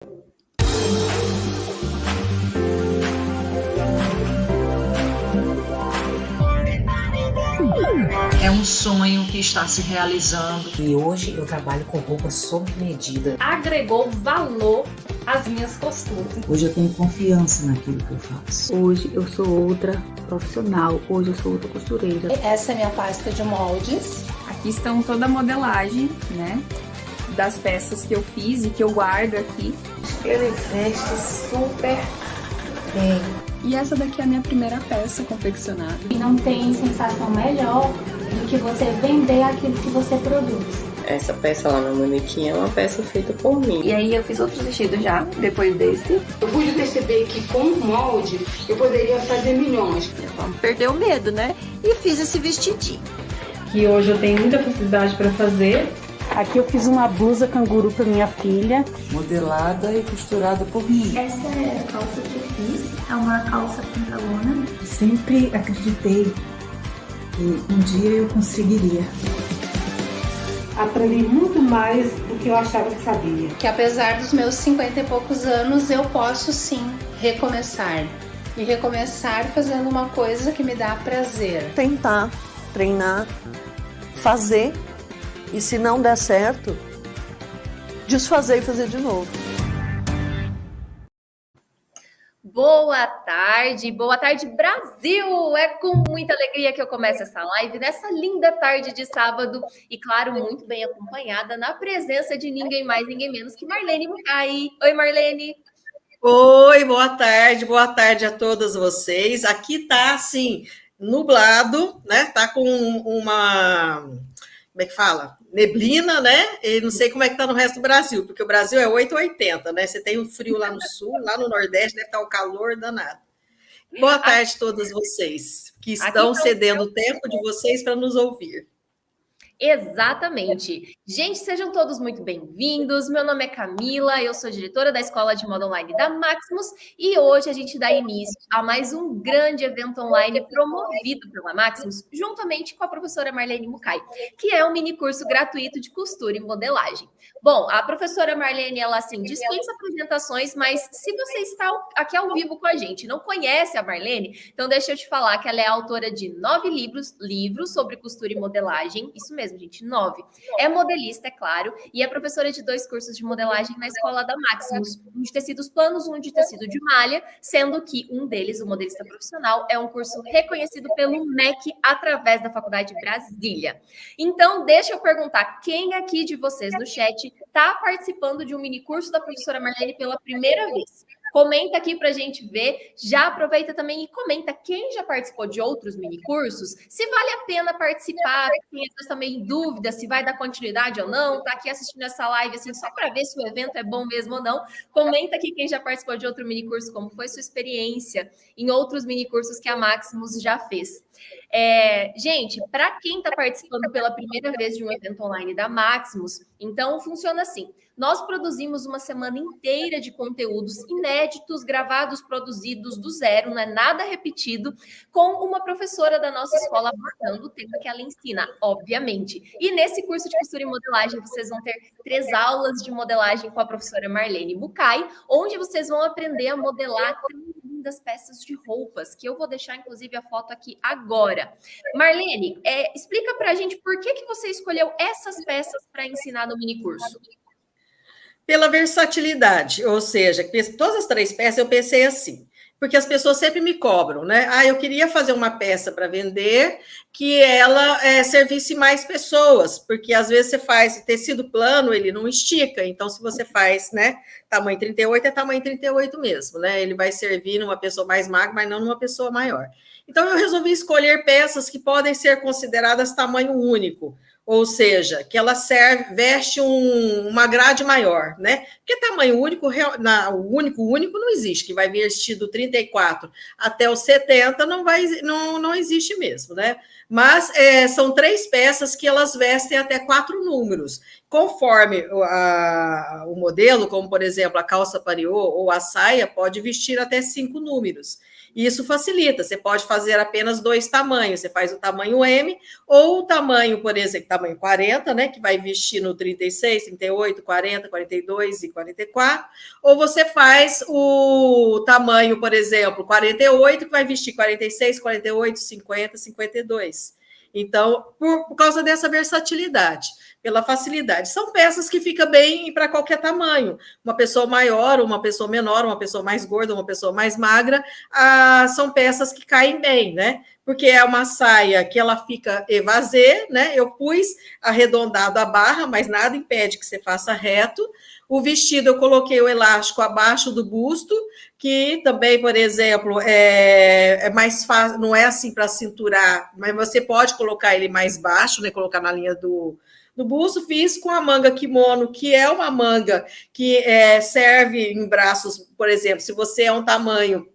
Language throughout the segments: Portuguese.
É um sonho que está se realizando. E hoje eu trabalho com roupas sob medida. Agregou valor às minhas costuras. Hoje eu tenho confiança naquilo que eu faço. Hoje eu sou outra profissional. Hoje eu sou outra costureira. Essa é a minha pasta de moldes. Aqui estão toda a modelagem, né? Das peças que eu fiz e que eu guardo aqui. Ele veste super bem. E essa daqui é a minha primeira peça confeccionada. E não tem sensação melhor do que você vender aquilo que você produz. Essa peça lá no manequim é uma peça feita por mim. E aí eu fiz outros vestidos já, depois desse. Eu pude perceber que com o molde eu poderia fazer milhões. Perdeu o medo, né? E fiz esse vestidinho. Que hoje eu tenho muita facilidade para fazer. Aqui eu fiz uma blusa canguru para minha filha. Modelada e costurada por mim. Essa é a calça que eu fiz. É uma calça pantalona. Sempre acreditei que um dia eu conseguiria. Aprendi muito mais do que eu achava que sabia. Que apesar dos meus 50 e poucos anos, eu posso sim recomeçar. E recomeçar fazendo uma coisa que me dá prazer. Tentar, treinar, fazer. E se não der certo, desfazer e fazer de novo. Boa tarde Brasil! É com muita alegria que eu começo essa live nessa linda tarde de sábado e, claro, muito bem acompanhada na presença de ninguém mais, ninguém menos que Marlene Mukai. Oi, Marlene! Oi, boa tarde a todas vocês. Aqui tá, assim, nublado, né? Tá com uma... Como é que fala? Neblina, né? E não sei como é que tá no resto do Brasil, porque o Brasil é 8 ou 80, né? Você tem o frio lá no sul, lá no Nordeste deve estar o calor danado. Boa tarde a todos vocês que estão cedendo o tempo de vocês para nos ouvir. Exatamente. Gente, sejam todos muito bem-vindos. Meu nome é Camila, eu sou diretora da Escola de Moda Online da Maximus e hoje a gente dá início a mais um grande evento online promovido pela Maximus, juntamente com a professora Marlene Mukai, que é um mini curso gratuito de costura e modelagem. Bom, a professora Marlene, ela assim, dispensa apresentações, mas se você está aqui ao vivo com a gente e não conhece a Marlene, então deixa eu te falar que ela é autora de 9 livros sobre costura e modelagem, isso mesmo, gente, 9. É modelista, é claro, e é professora de 2 cursos de modelagem na escola da Maximus, um de tecidos planos, um de tecido de malha, sendo que um deles, o modelista profissional, é um curso reconhecido pelo MEC através da Faculdade de Brasília. Então, deixa eu perguntar, quem aqui de vocês no chat está participando de um mini curso da professora Marlene pela primeira vez? Comenta aqui para a gente ver, já aproveita também e comenta quem já participou de outros minicursos, se vale a pena participar, quem às vezes também em dúvida se vai dar continuidade ou não, tá aqui assistindo essa live assim só para ver se o evento é bom mesmo ou não. Comenta aqui quem já participou de outro minicurso, como foi sua experiência em outros minicursos que a Maximus já fez. Gente, para quem está participando pela primeira vez de um evento online da Maximus, então funciona assim. Nós produzimos uma semana inteira de conteúdos inéditos, gravados, produzidos do zero, não é nada repetido, com uma professora da nossa escola abordando o tema que ela ensina, obviamente. E nesse curso de costura e modelagem, vocês vão ter 3 aulas de modelagem com a professora Marlene Mukai, onde vocês vão aprender a modelar 3 lindas peças de roupas, que eu vou deixar, inclusive, a foto aqui agora. Marlene, explica pra gente por que você escolheu essas peças para ensinar no minicurso. Pela versatilidade, ou seja, todas as 3 peças eu pensei assim, porque as pessoas sempre me cobram, né? Eu queria fazer uma peça para vender que ela servisse mais pessoas, porque às vezes você faz tecido plano, ele não estica, então se você faz, né, tamanho 38, é tamanho 38 mesmo, né? Ele vai servir numa pessoa mais magra, mas não numa pessoa maior. Então eu resolvi escolher peças que podem ser consideradas tamanho único, ou seja, que ela veste uma grade maior, né? Porque tamanho único, único não existe, que vai vestir do 34 até o 70, não existe mesmo, né? Mas são 3 peças que elas vestem até 4 números. Conforme o modelo, como por exemplo a calça pariô ou a saia, pode vestir até 5 números. E isso facilita, você pode fazer apenas 2 tamanhos, você faz o tamanho M, ou o tamanho, por exemplo, tamanho 40, né, que vai vestir no 36, 38, 40, 42 e 44, ou você faz o tamanho, por exemplo, 48, que vai vestir 46, 48, 50, 52. Então, por causa dessa versatilidade, pela facilidade. São peças que ficam bem para qualquer tamanho. Uma pessoa maior, uma pessoa menor, uma pessoa mais gorda, uma pessoa mais magra, são peças que caem bem, né? Porque é uma saia que ela fica evasê, né? Eu pus arredondado a barra, mas nada impede que você faça reto. O vestido, eu coloquei o elástico abaixo do busto, que também, por exemplo, é mais fácil, não é assim para cinturar, mas você pode colocar ele mais baixo, né? Colocar na linha do busto. Fiz com a manga kimono, que é uma manga que serve em braços, por exemplo, se você é um tamanho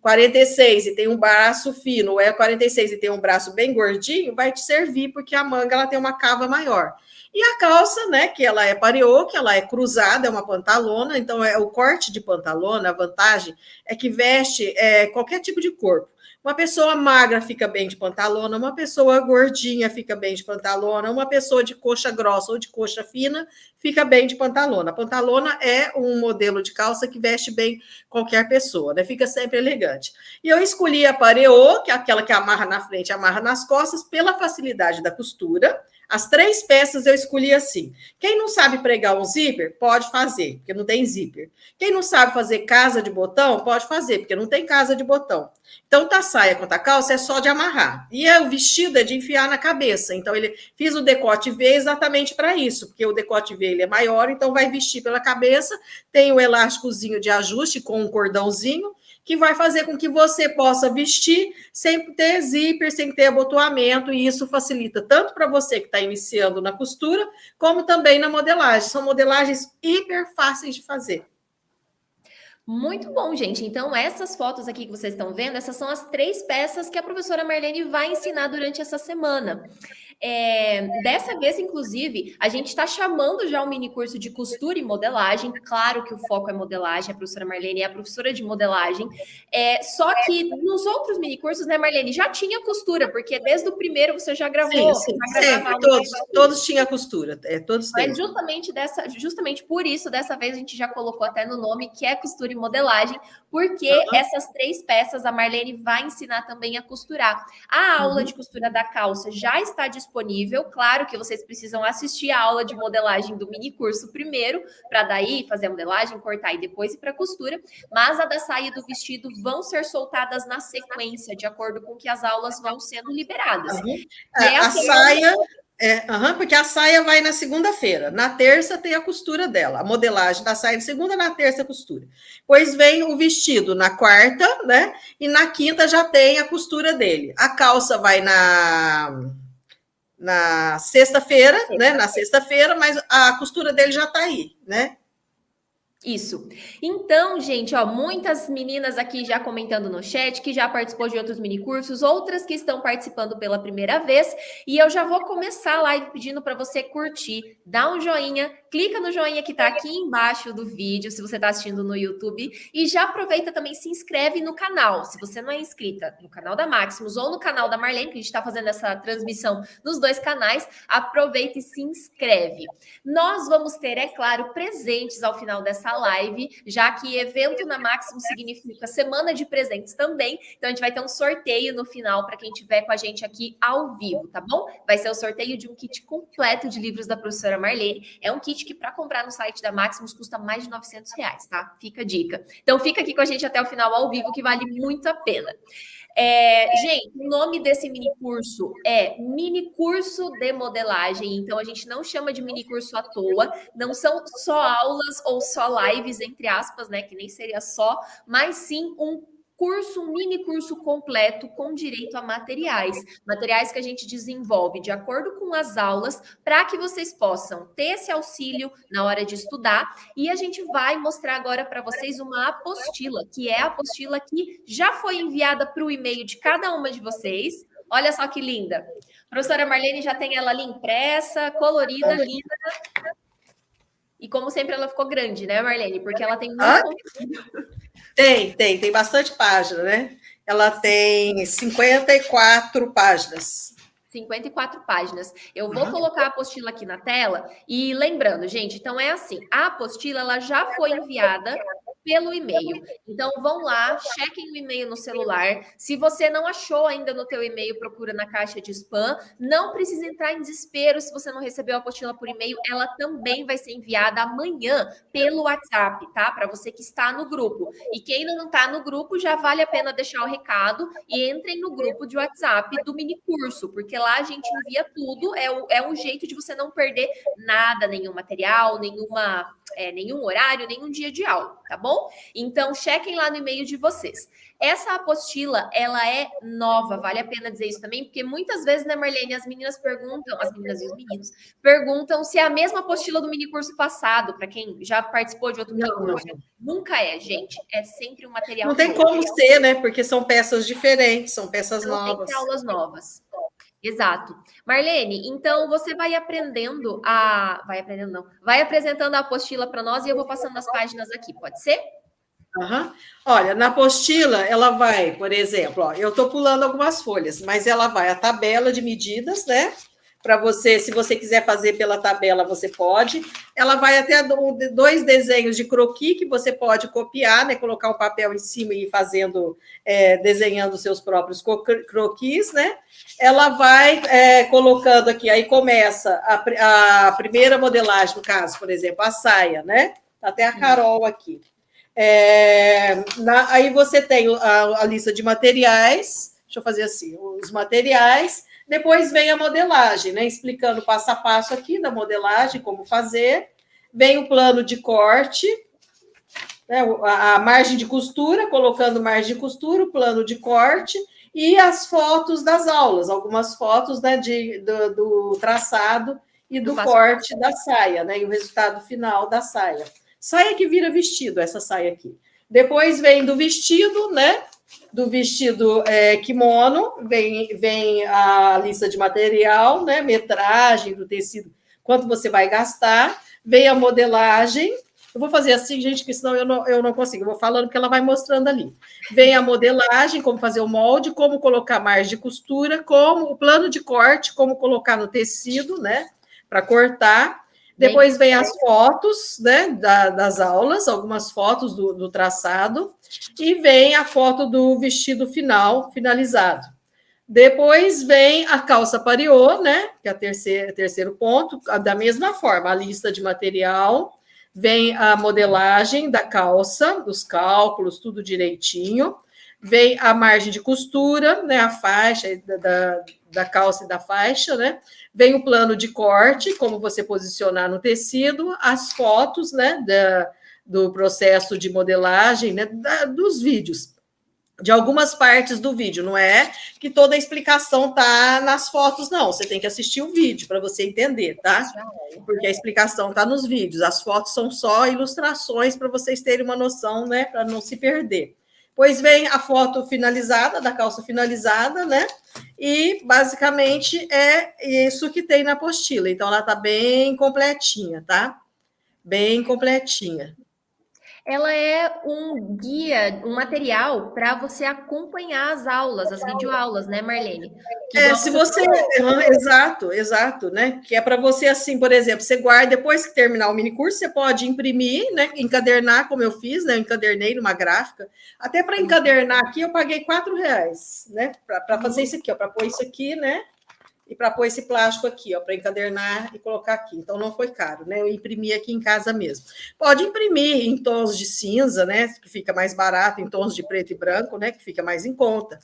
46 e tem um braço fino, ou é 46 e tem um braço bem gordinho, vai te servir, porque a manga ela tem uma cava maior. E a calça, né, que ela é pariô, que ela é cruzada, é uma pantalona, então é o corte de pantalona, a vantagem é que veste qualquer tipo de corpo. Uma pessoa magra fica bem de pantalona, uma pessoa gordinha fica bem de pantalona, uma pessoa de coxa grossa ou de coxa fina fica bem de pantalona. A pantalona é um modelo de calça que veste bem qualquer pessoa, né? Fica sempre elegante. E eu escolhi a pareô, que é aquela que amarra na frente, amarra nas costas, pela facilidade da costura. As 3 peças eu escolhi assim. Quem não sabe pregar um zíper, pode fazer, porque não tem zíper. Quem não sabe fazer casa de botão, pode fazer, porque não tem casa de botão. Então, tá saia quanto a calça é só de amarrar. E o vestido é de enfiar na cabeça. Então, fiz o decote V exatamente para isso, porque o decote V ele é maior, então vai vestir pela cabeça. Tem o elásticozinho de ajuste com um cordãozinho, que vai fazer com que você possa vestir sem ter zíper, sem ter abotoamento, e isso facilita tanto para você que está iniciando na costura, como também na modelagem. São modelagens hiper fáceis de fazer. Muito bom, gente. Então, essas fotos aqui que vocês estão vendo, essas são as 3 peças que a professora Marlene vai ensinar durante essa semana. Dessa vez, inclusive, a gente está chamando já um mini curso de costura e modelagem. Claro que o foco é modelagem, a professora Marlene é a professora de modelagem. Só que nos outros mini cursos, né, Marlene, já tinha costura, porque desde o primeiro você já gravou. Sim, sempre, todos tinham costura, todos têm. Mas justamente por isso, dessa vez a gente já colocou até no nome, que é costura e modelagem, porque essas 3 peças a Marlene vai ensinar também a costurar. A aula de costura da calça já está disponível. Claro que vocês precisam assistir a aula de modelagem do mini curso primeiro, para daí fazer a modelagem, cortar e depois ir para a costura. Mas a da saia e do vestido vão ser soltadas na sequência, de acordo com que as aulas vão sendo liberadas. A saia... porque a saia vai na segunda-feira. Na terça tem a costura dela. A modelagem da saia de segunda, na terça a costura. Depois vem o vestido na quarta, né? E na quinta já tem a costura dele. A calça vai na sexta-feira, né? Na sexta-feira, mas a costura dele já está aí, né? Isso. Então, gente, muitas meninas aqui já comentando no chat, que já participou de outros minicursos, outras que estão participando pela primeira vez, e eu já vou começar a live pedindo para você curtir, dá um joinha, clica no joinha que está aqui embaixo do vídeo, se você está assistindo no YouTube, e já aproveita também, se inscreve no canal, se você não é inscrita no canal da Maximus ou no canal da Marlene, que a gente está fazendo essa transmissão nos 2 canais, aproveita e se inscreve. Nós vamos ter, é claro, presentes ao final dessa live, já que evento na Maximus significa semana de presentes também, então a gente vai ter um sorteio no final para quem estiver com a gente aqui ao vivo, tá bom? Vai ser o sorteio de um kit completo de livros da professora Marlene, é um kit que para comprar no site da Maximus custa mais de R$900, tá? Fica a dica. Então fica aqui com a gente até o final ao vivo, que vale muito a pena. Gente, o nome desse mini curso é Mini Curso de Modelagem, então a gente não chama de mini curso à toa, não são só aulas ou só lives, entre aspas, né, que nem seria só, mas sim um mini curso completo com direito a materiais que a gente desenvolve de acordo com as aulas, para que vocês possam ter esse auxílio na hora de estudar, e a gente vai mostrar agora para vocês uma apostila, que é a apostila que já foi enviada para o e-mail de cada uma de vocês. Olha só que linda. A professora Marlene já tem ela ali impressa, colorida, linda. E como sempre ela ficou grande, né, Marlene? Porque ela tem muito conteúdo. Tem bastante página, né? Ela tem 54 páginas. 54 páginas. Eu vou colocar a apostila aqui na tela e lembrando, gente, então é assim, a apostila ela já foi enviada pelo e-mail. Então vão lá, chequem o e-mail no celular. Se você não achou ainda no teu e-mail, procura na caixa de spam. Não precisa entrar em desespero se você não recebeu a apostila por e-mail, ela também vai ser enviada amanhã pelo WhatsApp, tá? Para você que está no grupo. E quem ainda não está no grupo, já vale a pena deixar o recado e entrem no grupo de WhatsApp do mini curso, porque lá a gente envia tudo, é um jeito de você não perder nada, nenhum material, nenhum horário, nenhum dia de aula, tá bom? Então, chequem lá no e-mail de vocês. Essa apostila, ela é nova, vale a pena dizer isso também, porque muitas vezes, né, Marlene, as meninas e os meninos perguntam se é a mesma apostila do mini curso passado, para quem já participou de outro mini curso. Nunca é, gente, é sempre um material. Não tem como ser, né, porque são peças diferentes, são peças novas. Sempre aulas novas. Exato. Marlene, então você vai aprendendo vai apresentando a apostila para nós e eu vou passando as páginas aqui, pode ser? Olha, na apostila, ela vai, por exemplo, ó, eu estou pulando algumas folhas, mas ela vai a tabela de medidas, né? Para você, se você quiser fazer pela tabela, você pode. Ela vai até 2 desenhos de croquis que você pode copiar, né? Colocar um papel em cima e ir fazendo, desenhando seus próprios croquis, né? Ela vai colocando aqui, aí começa a primeira modelagem, no caso, por exemplo, a saia, né? Tá até a Carol aqui. Aí você tem a lista de materiais, deixa eu fazer assim, os materiais. Depois vem a modelagem, né? Explicando passo a passo aqui da modelagem, como fazer. Vem o plano de corte, né? A margem de costura, colocando margem de costura, o plano de corte e as fotos das aulas, algumas fotos, né, do traçado e do corte da saia, né? E o resultado final da saia. Saia que vira vestido, essa saia aqui. Depois vem do vestido, né? Do vestido kimono, vem a lista de material, né? Metragem do tecido, quanto você vai gastar, vem a modelagem. Eu vou fazer assim, gente, que senão eu não consigo. Eu vou falando porque ela vai mostrando ali. Vem a modelagem, como fazer o molde, como colocar margem de costura, como o plano de corte, como colocar no tecido, né? Para cortar. Depois vem as fotos, né, das aulas, algumas fotos do traçado, e vem a foto do vestido finalizado. Depois vem a calça pariô, né, que é o terceiro ponto, da mesma forma, a lista de material, vem a modelagem da calça, os cálculos, tudo direitinho, vem a margem de costura, né, a faixa da calça e da faixa, né? Vem o plano de corte, como você posicionar no tecido, as fotos, né, do processo de modelagem, né, dos vídeos, de algumas partes do vídeo, não é que toda a explicação tá nas fotos, não, você tem que assistir o vídeo para você entender, tá? Porque a explicação tá nos vídeos, as fotos são só ilustrações para vocês terem uma noção, né, para não se perder. Pois vem a foto finalizada, da calça finalizada, né? E, basicamente, é isso que tem na apostila. Então, ela está bem completinha, tá? Bem completinha. Ela é um guia, um material para você acompanhar as aulas, as videoaulas, né, Marlene? Se você... Exato, né? Que é para você, assim, por exemplo, você guarda, depois que terminar o minicurso, você pode imprimir, né? Encadernar, como eu fiz, né? Eu encadernei numa gráfica. Até para encadernar aqui, eu paguei R$4, né? Para fazer isso aqui, ó, para pôr isso aqui, né? E para pôr esse plástico aqui, ó, para encadernar e colocar aqui. Então, não foi caro, né? Eu imprimi aqui em casa mesmo. Pode imprimir em tons de cinza, né? Que fica mais barato, em tons de preto e branco, né? Que fica mais em conta.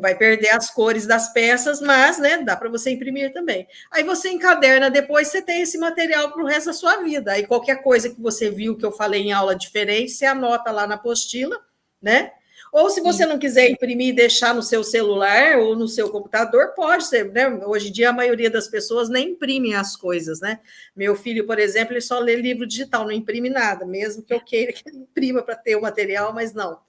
Vai perder as cores das peças, mas, né? Dá para você imprimir também. Aí você encaderna depois, você tem esse material para o resto da sua vida. Aí qualquer coisa que você viu que eu falei em aula diferente, você anota lá na apostila, né? Ou se você não quiser imprimir e deixar no seu celular ou no seu computador, pode ser, né? Hoje em dia a maioria das pessoas nem imprimem as coisas, né? Meu filho, por exemplo, ele só lê livro digital, não imprime nada, mesmo que eu queira que ele imprima para ter o material, mas não.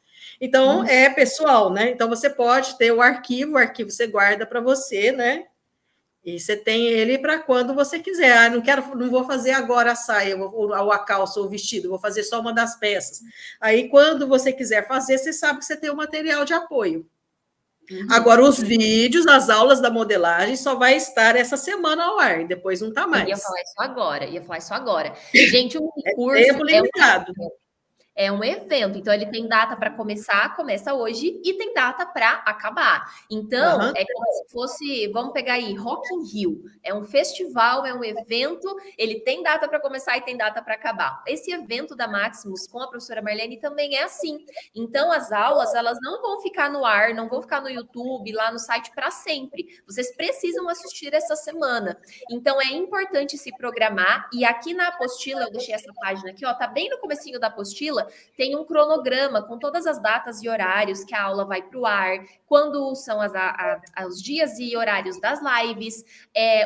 Então, é pessoal, né? Então, você pode ter o arquivo você guarda para você, né? E você tem ele para quando você quiser. Ah, não vou fazer agora a saia, ou a calça, ou o vestido, vou fazer só uma das peças. Aí, quando você quiser fazer, você sabe que você tem o material de apoio. Agora, os vídeos, as aulas da modelagem só vai estar essa semana ao ar, depois não está mais. Ia falar isso agora. Gente, o curso tempo limitado. É um evento, então ele tem data para começar, começa hoje, e tem data para acabar. Então, é como se fosse, vamos pegar aí, Rock in Rio. É um festival, é um evento, ele tem data para começar e tem data para acabar. Esse evento da Maximus com a professora Marlene também é assim. Então, as aulas, elas não vão ficar no ar, não vão ficar no YouTube, lá no site para sempre. Vocês precisam assistir essa semana. Então, é importante se programar, e aqui na apostila, eu deixei essa página aqui, ó, tá bem no comecinho da apostila, tem um cronograma com todas as datas e horários que a aula vai para o ar, quando são os dias e horários das lives,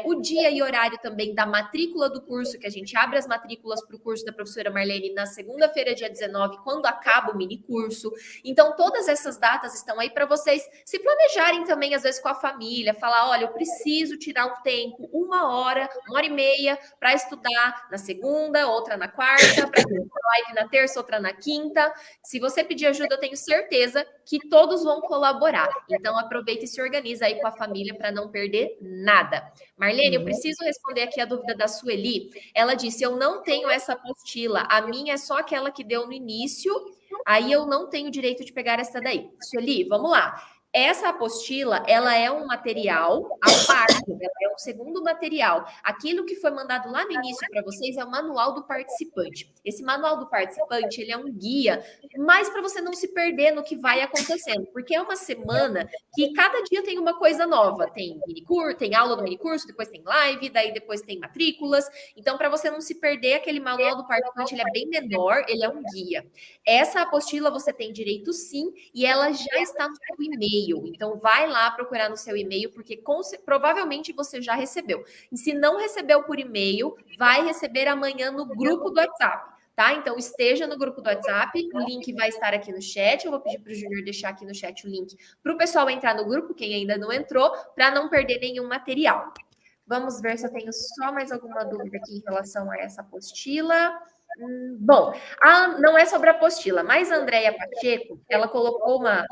o dia e horário também da matrícula do curso, que a gente abre as matrículas para o curso da professora Marlene na segunda-feira, dia 19, quando acaba o mini curso. Então, todas essas datas estão aí para vocês se planejarem também, às vezes, com a família, falar, olha, eu preciso tirar um tempo, 1h30, para estudar na segunda, outra na quarta, para ter uma live na terça, outra na quinta. Se você pedir ajuda, eu tenho certeza que todos vão colaborar. Então, aproveita e se organiza aí com a família para não perder nada. Marlene, eu preciso responder aqui a dúvida da Sueli. Ela disse, eu não tenho essa apostila, a minha é só aquela que deu no início, aí eu não tenho direito de pegar essa daí. Sueli, vamos lá. Essa apostila, ela é um material à parte, ela é um segundo material. Aquilo que foi mandado lá no início para vocês é o manual do participante. Esse manual do participante, ele é um guia, mas para você não se perder no que vai acontecendo, porque é uma semana que cada dia tem uma coisa nova. Tem minicurso, tem aula do minicurso, depois tem live, daí depois tem matrículas. Então, para você não se perder, aquele manual do participante, ele é bem menor, ele é um guia. Essa apostila você tem direito sim, e ela já está no seu e-mail. Então, vai lá procurar no seu e-mail, porque provavelmente você já recebeu. E se não recebeu por e-mail, vai receber amanhã no grupo do WhatsApp, tá? Então, esteja no grupo do WhatsApp, o link vai estar aqui no chat. Eu vou pedir para o Júnior deixar aqui no chat o link para o pessoal entrar no grupo, quem ainda não entrou, para não perder nenhum material. Vamos ver se eu tenho só mais alguma dúvida aqui em relação a essa apostila. Bom, não é sobre a apostila, mas a Andréia Pacheco, ela colocou uma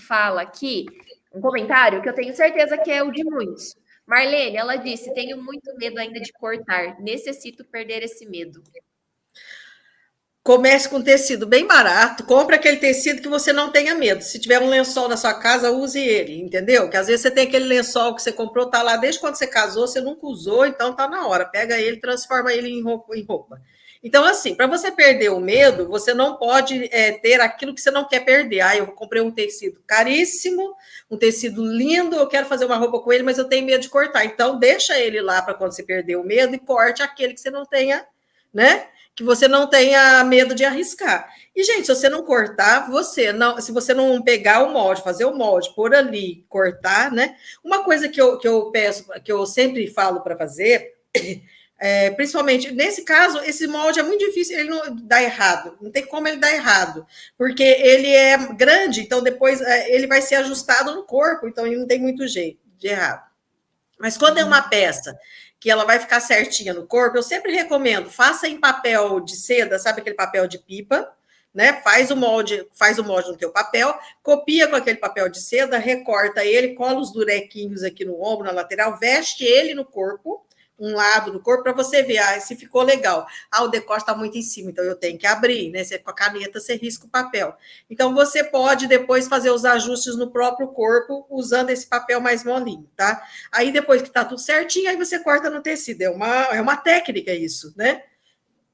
fala aqui, um comentário, que eu tenho certeza que é o de muitos. Marlene, ela disse, tenho muito medo ainda de cortar, necessito perder esse medo. Comece com tecido bem barato, compre aquele tecido que você não tenha medo. Se tiver um lençol na sua casa, use ele, entendeu? Porque às vezes você tem aquele lençol que você comprou, tá lá desde quando você casou, você nunca usou, então tá na hora. Pega ele, transforma ele em roupa. Então, assim, para você perder o medo, você não pode ter aquilo que você não quer perder. Ah, eu comprei um tecido caríssimo, um tecido lindo, eu quero fazer uma roupa com ele, mas eu tenho medo de cortar. Então, deixa ele lá para quando você perder o medo e corte aquele que você não tenha, né? Que você não tenha medo de arriscar. E, gente, se você não cortar, se você não pegar o molde, fazer o molde, pôr ali, cortar, né? Uma coisa que eu peço, que eu sempre falo para fazer, principalmente nesse caso, esse molde é muito difícil, ele não dá errado, não tem como ele dar errado, porque ele é grande, então depois ele vai ser ajustado no corpo, então ele não tem muito jeito de errado. Mas quando é uma peça que ela vai ficar certinha no corpo, eu sempre recomendo, faça em papel de seda, sabe aquele papel de pipa, né? Faz o molde no teu papel, copia com aquele papel de seda, recorta ele, cola os durequinhos aqui no ombro, na lateral, veste ele no corpo, um lado do corpo, para você ver se ficou legal. O decote está muito em cima, então eu tenho que abrir, né? Com a caneta você risca o papel. Então, você pode depois fazer os ajustes no próprio corpo, usando esse papel mais molinho, tá? Aí, depois que está tudo certinho, aí você corta no tecido. É uma técnica isso, né?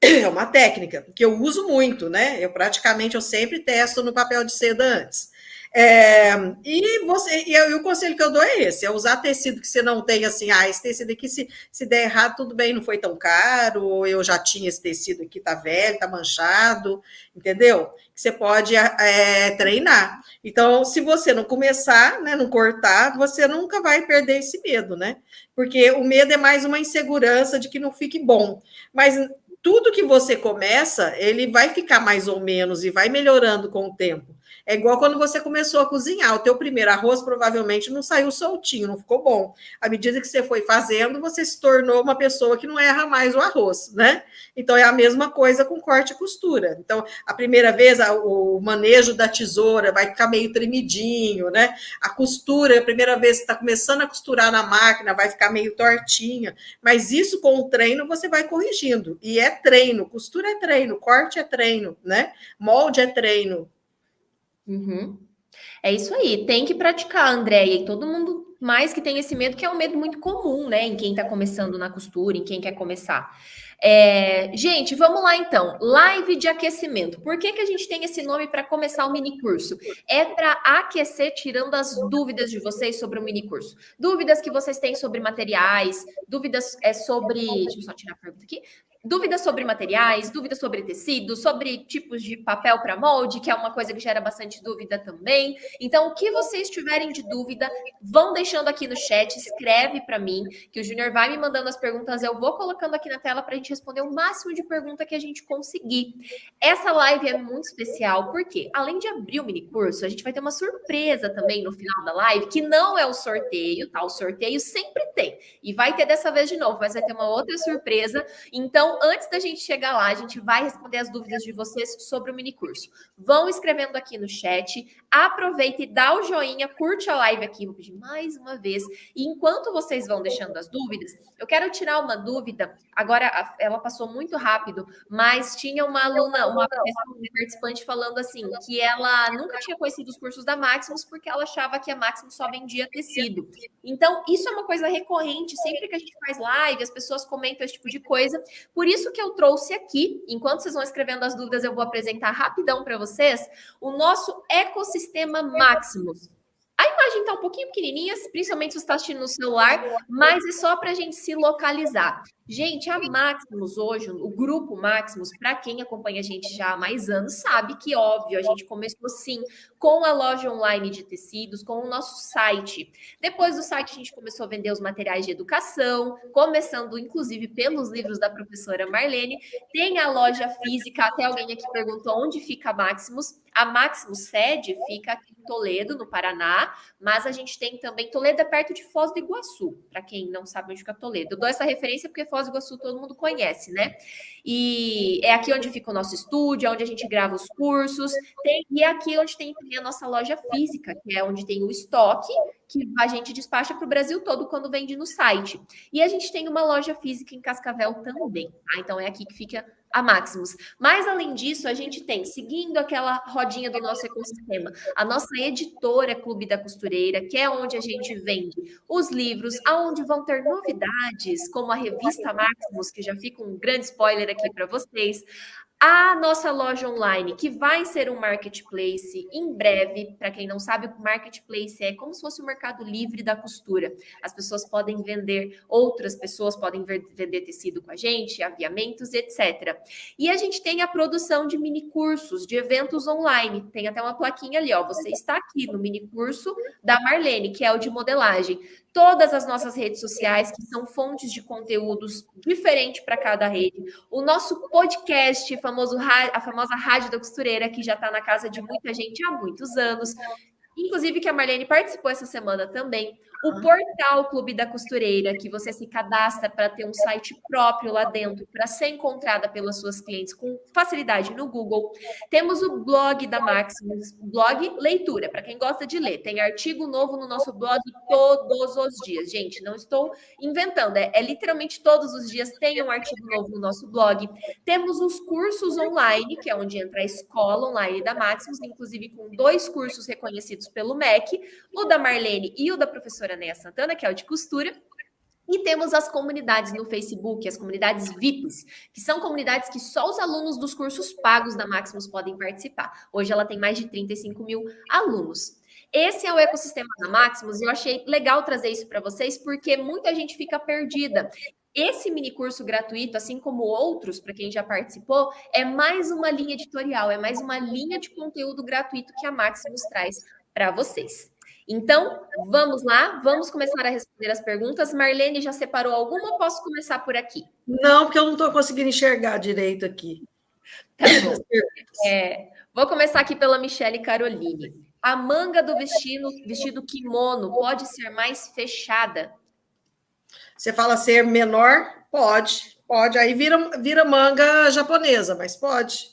É uma técnica que eu uso muito, né? Eu sempre testo no papel de seda antes. E o conselho que eu dou é esse, é usar tecido que você não tem assim, esse tecido aqui, se der errado, tudo bem, não foi tão caro, ou eu já tinha esse tecido aqui, tá velho, tá manchado, entendeu? Você pode treinar. Então, se você não começar, né, não cortar, você nunca vai perder esse medo, né? Porque o medo é mais uma insegurança de que não fique bom. Mas tudo que você começa, ele vai ficar mais ou menos e vai melhorando com o tempo. É igual quando você começou a cozinhar. O teu primeiro arroz provavelmente não saiu soltinho, não ficou bom. À medida que você foi fazendo, você se tornou uma pessoa que não erra mais o arroz, né? Então, é a mesma coisa com corte e costura. Então, a primeira vez, o manejo da tesoura vai ficar meio tremidinho, né? A costura, a primeira vez que está começando a costurar na máquina, vai ficar meio tortinha. Mas isso, com o treino, você vai corrigindo. E é treino. Costura é treino, corte é treino, né? Molde é treino. Uhum. É isso aí, tem que praticar, Andréia, e todo mundo mais que tem esse medo, que é um medo muito comum, né, em quem está começando na costura, em quem quer começar. Gente, vamos lá então, live de aquecimento. Por que a gente tem esse nome para começar o mini curso? É para aquecer, tirando as dúvidas de vocês sobre o mini curso. Dúvidas que vocês têm sobre materiais, dúvidas sobre... Deixa eu só tirar a pergunta aqui. Dúvidas sobre materiais, dúvidas sobre tecido, sobre tipos de papel para molde, que é uma coisa que gera bastante dúvida também. Então, o que vocês tiverem de dúvida, vão deixando aqui no chat, escreve para mim, que o Júnior vai me mandando as perguntas, eu vou colocando aqui na tela para a gente responder o máximo de pergunta que a gente conseguir. Essa live é muito especial, porque além de abrir o mini curso, a gente vai ter uma surpresa também no final da live, que não é o sorteio, tá? O sorteio sempre tem, e vai ter dessa vez de novo, mas vai ter uma outra surpresa. Então, antes da gente chegar lá, a gente vai responder as dúvidas de vocês sobre o mini curso. Vão escrevendo aqui no chat, aproveita e dá o joinha, curte a live aqui, vou pedir mais uma vez. E enquanto vocês vão deixando as dúvidas, eu quero tirar uma dúvida. Agora, ela passou muito rápido, mas tinha uma aluna, uma participante falando assim, que ela nunca tinha conhecido os cursos da Maximus, porque ela achava que a Maximus só vendia tecido. Então, isso é uma coisa recorrente, sempre que a gente faz live, as pessoas comentam esse tipo de coisa. Por isso que eu trouxe aqui, enquanto vocês vão escrevendo as dúvidas, eu vou apresentar rapidão para vocês, o nosso ecossistema Maximus. A imagem está um pouquinho pequenininha, principalmente se você está assistindo no celular, mas é só para a gente se localizar. Gente, a Maximus hoje, o grupo Maximus, para quem acompanha a gente já há mais anos, sabe que, óbvio, a gente começou sim com a loja online de tecidos, com o nosso site. Depois do site, a gente começou a vender os materiais de educação, começando, inclusive, pelos livros da professora Marlene. Tem a loja física, até alguém aqui perguntou onde fica a Maximus. A Maximus sede fica aqui em Toledo, no Paraná, mas a gente tem também Toledo é perto de Foz do Iguaçu, para quem não sabe onde fica Toledo. Eu dou essa referência porque Foz do Iguaçu todo mundo conhece, né? E é aqui onde fica o nosso estúdio, onde a gente grava os cursos, e é aqui onde tem também a nossa loja física, que é onde tem o estoque, que a gente despacha para o Brasil todo quando vende no site. E a gente tem uma loja física em Cascavel também, tá? Então é aqui que fica a Maximus. Mas, além disso, a gente tem, seguindo aquela rodinha do nosso ecossistema, a nossa editora Clube da Costureira, que é onde a gente vende os livros, aonde vão ter novidades, como a revista Maximus, que já fica um grande spoiler aqui para vocês. A nossa loja online, que vai ser um marketplace em breve. Para quem não sabe, o marketplace é como se fosse o Mercado Livre da costura. As pessoas podem vender, outras pessoas podem vender tecido com a gente, aviamentos, etc. E a gente tem a produção de mini cursos, de eventos online. Tem até uma plaquinha ali, ó. Você está aqui no mini curso da Marlene, que é o de modelagem. Todas as nossas redes sociais, que são fontes de conteúdos diferentes para cada rede. O nosso podcast, a famosa Rádio da Costureira, que já está na casa de muita gente há muitos anos. Inclusive que a Marlene participou essa semana também. O portal Clube da Costureira, que você se cadastra para ter um site próprio lá dentro, para ser encontrada pelas suas clientes com facilidade no Google. Temos o blog da Maximus, blog leitura, para quem gosta de ler. Tem artigo novo no nosso blog todos os dias. Gente, não estou inventando, é literalmente todos os dias tem um artigo novo no nosso blog. Temos os cursos online, que é onde entra a escola online da Maximus, inclusive com 2 cursos reconhecidos pelo MEC, o da Marlene e o da professora Neia Santana, que é o de costura. E temos as comunidades no Facebook, as comunidades VIPs, que são comunidades que só os alunos dos cursos pagos da Maximus podem participar. Hoje ela tem mais de 35 mil alunos. Esse é o ecossistema da Maximus e eu achei legal trazer isso para vocês, porque muita gente fica perdida. Esse mini curso gratuito, assim como outros, para quem já participou, é mais uma linha editorial, é mais uma linha de conteúdo gratuito que a Maximus traz para vocês. Então, vamos lá, vamos começar a responder as perguntas. Marlene, já separou alguma ou posso começar por aqui? Não, porque eu não estou conseguindo enxergar direito aqui. Tá bom. Vou começar aqui pela Michele Caroline. A manga do vestido kimono pode ser mais fechada? Você fala ser menor? Pode. Aí vira manga japonesa, mas pode.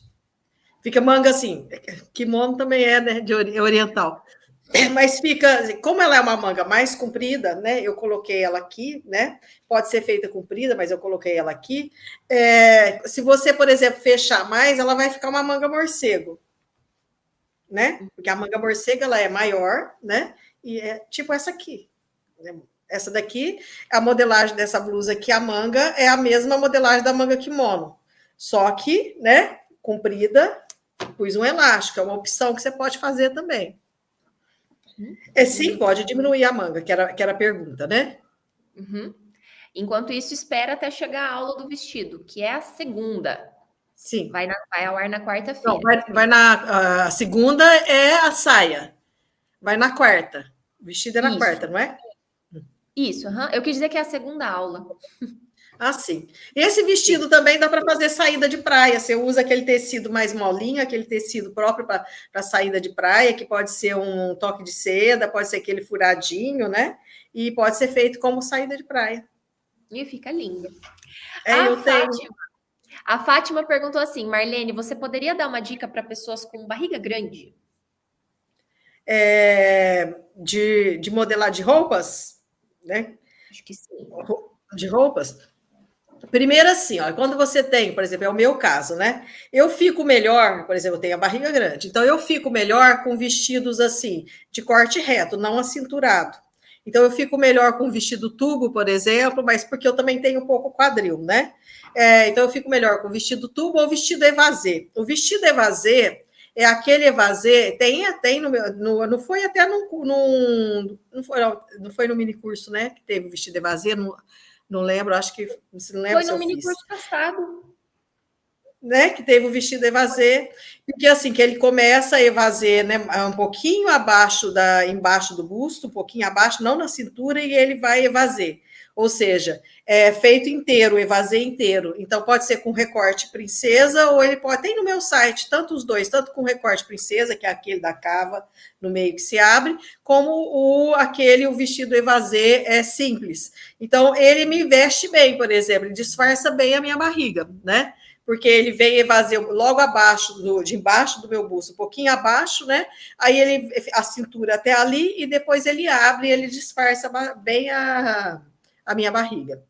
Fica manga assim. Kimono também é, né, de oriental. Mas fica, como ela é uma manga mais comprida, né? Eu coloquei ela aqui, né? Pode ser feita comprida, mas eu coloquei ela aqui. Se você, por exemplo, fechar mais, ela vai ficar uma manga morcego, né? Porque a manga morcega ela é maior, né? E é tipo essa aqui. Né? Essa daqui, a modelagem dessa blusa aqui, a manga é a mesma modelagem da manga kimono, só que, né? Comprida, pus um elástico, é uma opção que você pode fazer também. Sim, pode diminuir a manga, que era a pergunta, né? Uhum. Enquanto isso, espera até chegar a aula do vestido, que é a segunda. Sim. Vai ao ar na quarta-feira. A segunda é a saia. Vai na quarta. O vestido é na quarta, não é? Isso, eu quis dizer que é a segunda aula. Sim. Esse vestido também dá para fazer saída de praia. Você usa aquele tecido mais molinho, aquele tecido próprio para saída de praia, que pode ser um toque de seda, pode ser aquele furadinho, né? E pode ser feito como saída de praia. E fica lindo. Tenho. A Fátima perguntou assim, Marlene, você poderia dar uma dica para pessoas com barriga grande? De modelar de roupas, né? Acho que sim. De roupas? Primeiro assim, ó, quando você tem, por exemplo, é o meu caso, né? Eu fico melhor, por exemplo, eu tenho a barriga grande, então eu fico melhor com vestidos assim, de corte reto, não acinturado. Então eu fico melhor com vestido tubo, por exemplo, mas porque eu também tenho um pouco quadril, né? Então eu fico melhor com vestido tubo ou vestido evasê. O vestido evasê é aquele evasê, tem no meu, não foi até não foi no mini curso, né? Que teve o vestido evasê, não lembro, acho que não lembro. Foi no mini curso passado. Né, que teve o vestido evasê, porque assim, que ele começa a evasê, né, um pouquinho embaixo do busto, um pouquinho abaixo, não na cintura, e ele vai evasê. Ou seja, é feito inteiro, evasê inteiro. Então, pode ser com recorte princesa, ou ele pode... Tem no meu site, tanto os dois, tanto com recorte princesa, que é aquele da cava, no meio que se abre, como o vestido evasê simples. Então, ele me veste bem, por exemplo, ele disfarça bem a minha barriga, né? Porque ele vem evasê logo embaixo do meu busto, um pouquinho abaixo, né? Aí a cintura até ali, e depois ele abre e ele disfarça bem a minha barriga.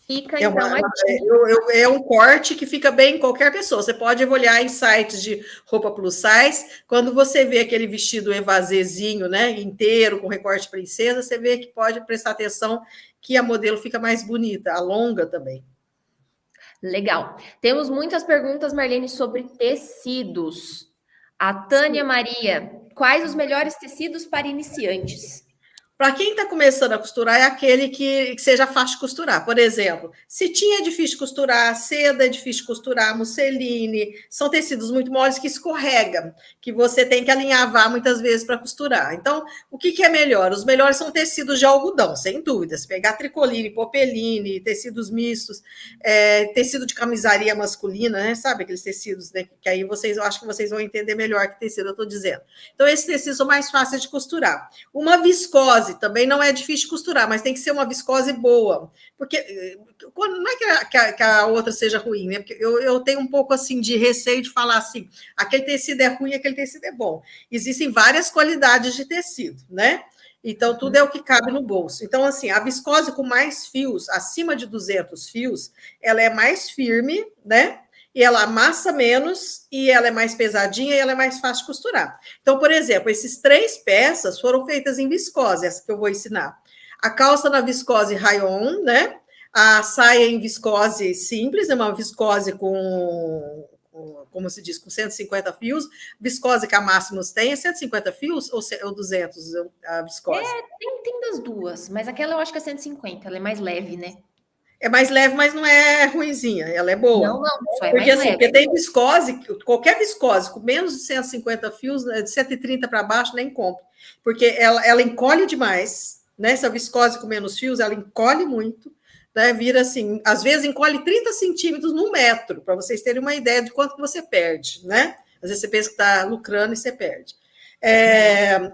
Fica, é um corte que fica bem em qualquer pessoa. Você pode olhar em sites de roupa plus size, quando você vê aquele vestido evasêzinho, né, inteiro, com recorte princesa, você vê que pode prestar atenção que a modelo fica mais bonita, a longa também. Legal. Temos muitas perguntas, Marlene, sobre tecidos. A Tânia Maria, quais os melhores tecidos para iniciantes? Para quem está começando a costurar, é aquele que seja fácil de costurar. Por exemplo, cetim é difícil de costurar, seda é difícil de costurar, musseline, são tecidos muito moles que escorregam, que você tem que alinhavar muitas vezes para costurar. Então, o que é melhor? Os melhores são tecidos de algodão, sem dúvida. Se pegar tricoline, popeline, tecidos mistos, tecido de camisaria masculina, né? Sabe aqueles tecidos, né? Que aí eu acho que vocês vão entender melhor que tecido eu estou dizendo. Então, esses tecidos são mais fáceis de costurar. Uma viscose também não é difícil de costurar, mas tem que ser uma viscose boa, porque não é que a outra seja ruim, né? Porque eu tenho um pouco assim de receio de falar assim, aquele tecido é ruim, aquele tecido é bom. Existem várias qualidades de tecido, né? Então, tudo é o que cabe no bolso. Então, assim, a viscose com mais fios, acima de 200 fios, ela é mais firme, né? E ela amassa menos, e ela é mais pesadinha, e ela é mais fácil de costurar. Então, por exemplo, esses 3 peças foram feitas em viscose, essa que eu vou ensinar. A calça na viscose rayon, né? A saia em viscose simples, é uma viscose como se diz, com 150 fios. Viscose que a Máximos tem é 150 fios ou 200 a viscose? Tem das duas, mas aquela eu acho que é 150, ela é mais leve, né? É mais leve, mas não é ruinzinha, ela é boa. Não, só é porque, mais assim, leve. Porque tem viscose, qualquer viscose com menos de 150 fios, de 130 para baixo, nem compra. Porque ela encolhe demais, né? Essa viscose com menos fios, ela encolhe muito, né, vira assim, às vezes encolhe 30 centímetros no metro, para vocês terem uma ideia de quanto que você perde, né? Às vezes você pensa que está lucrando e você perde.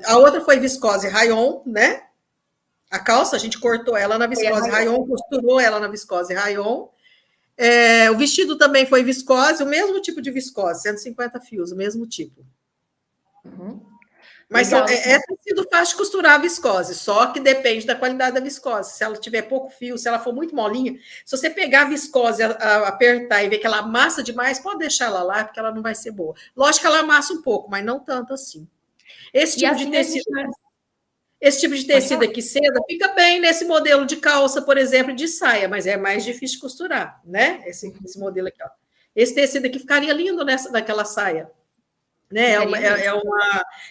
A outra foi viscose rayon, né? A calça, a gente cortou ela na viscose rayon, costurou ela na viscose rayon. O vestido também foi viscose, o mesmo tipo de viscose, 150 fios, o mesmo tipo. Mas é tecido fácil de costurar a viscose, só que depende da qualidade da viscose. Se ela tiver pouco fio, se ela for muito molinha, se você pegar a viscose, apertar e ver que ela amassa demais, pode deixar ela lá, porque ela não vai ser boa. Lógico que ela amassa um pouco, mas não tanto assim. Esse tipo de tecido aqui, seda, fica bem nesse modelo de calça, por exemplo, de saia, mas é mais difícil de costurar, né? Esse modelo aqui, ó. Esse tecido aqui ficaria lindo naquela saia. Né?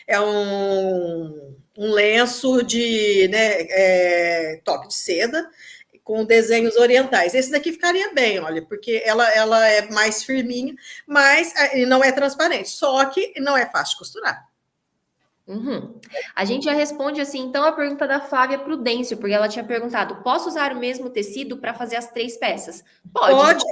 É um lenço de, né, toque de seda com desenhos orientais. Esse daqui ficaria bem, olha, porque ela é mais firminha, mas não é transparente, só que não é fácil de costurar. A gente já responde assim, então, a pergunta da Flávia Prudêncio, porque ela tinha perguntado: posso usar o mesmo tecido para fazer as 3 peças? Pode.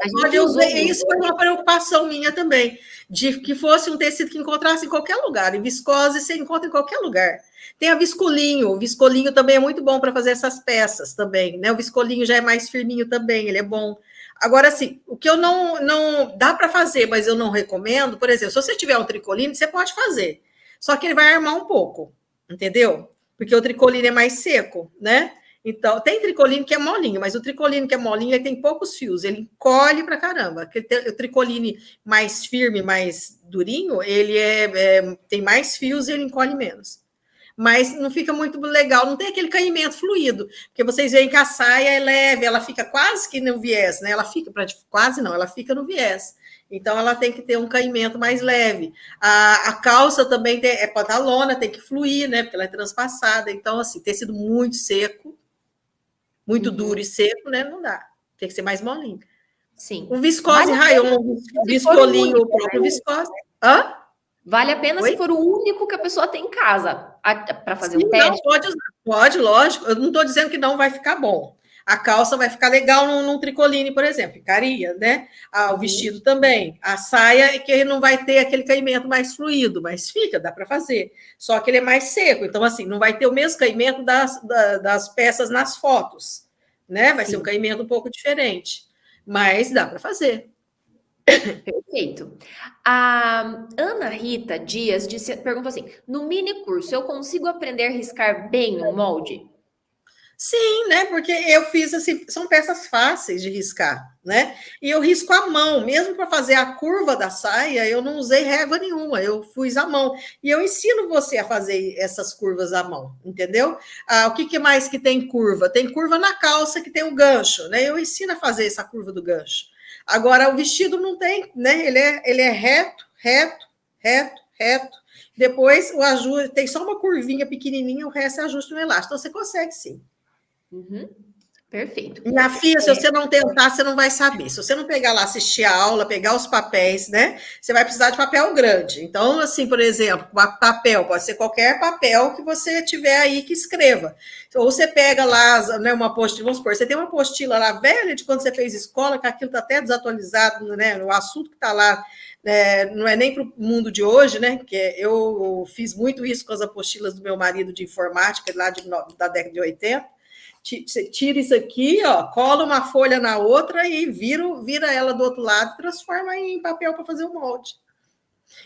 Isso foi uma preocupação minha também, de que fosse um tecido que encontrasse em qualquer lugar. E viscose você encontra em qualquer lugar. Tem a viscolinho. O viscolinho também é muito bom para fazer essas peças também, né? O viscolinho já é mais firminho também, ele é bom. Agora, assim, o que eu não dá para fazer, mas eu não recomendo, por exemplo, se você tiver um tricoline, você pode fazer. Só que ele vai armar um pouco, entendeu? Porque o tricoline é mais seco, né? Então, tem tricoline que é molinho, mas o tricoline que é molinho, ele tem poucos fios, ele encolhe pra caramba. O tricoline mais firme, mais durinho, ele tem mais fios e ele encolhe menos. Mas não fica muito legal, não tem aquele caimento fluido, porque vocês veem que a saia é leve, ela fica quase que no viés, né? Ela fica, quase não, ela fica no viés. Então, ela tem que ter um caimento mais leve. A calça também é pantalona, tem que fluir, né? Porque ela é transpassada. Então, assim, tecido muito seco, muito duro e seco, né? Não dá. Tem que ser mais molinho. Sim. O viscose rayon, o viscolinho, o próprio viscose. Hã? Vale a pena se for o único que a pessoa tem em casa para fazer um teste? Não, pode usar. Pode, lógico. Eu não estou dizendo que não vai ficar bom. A calça vai ficar legal num tricoline, por exemplo, ficaria, né? O vestido também. A saia é que não vai ter aquele caimento mais fluido, mas fica, dá para fazer. Só que ele é mais seco, então, assim, não vai ter o mesmo caimento das peças nas fotos, né? Vai ser um caimento um pouco diferente, mas dá para fazer. Perfeito. A Ana Rita Dias perguntou assim: no mini curso, eu consigo aprender a riscar bem um molde? Sim, né? Porque eu fiz assim, são peças fáceis de riscar, né? E eu risco à mão, mesmo para fazer a curva da saia, eu não usei régua nenhuma, eu fiz à mão. E eu ensino você a fazer essas curvas à mão, entendeu? O que mais que tem curva? Tem curva na calça que tem o gancho, né? Eu ensino a fazer essa curva do gancho. Agora, o vestido não tem, né? Ele é reto, reto, reto, reto. Depois, o ajuste, tem só uma curvinha pequenininha, o resto é ajuste no elástico. Então, você consegue, sim. Perfeito. Minha filha, se você não tentar, você não vai saber. Se você não pegar lá, assistir a aula, pegar os papéis, né? Você vai precisar de papel grande. Então, assim, por exemplo, papel, pode ser qualquer papel que você tiver aí que escreva. Ou você pega lá, né, uma apostila, vamos supor, você tem uma apostila lá velha de quando você fez escola, que aquilo está até desatualizado, né? O assunto que está lá, não é nem para o mundo de hoje, né? Porque eu fiz muito isso com as apostilas do meu marido de informática, lá da década de 80. Você tira isso aqui, ó, cola uma folha na outra e vira ela do outro lado e transforma em papel para fazer o molde.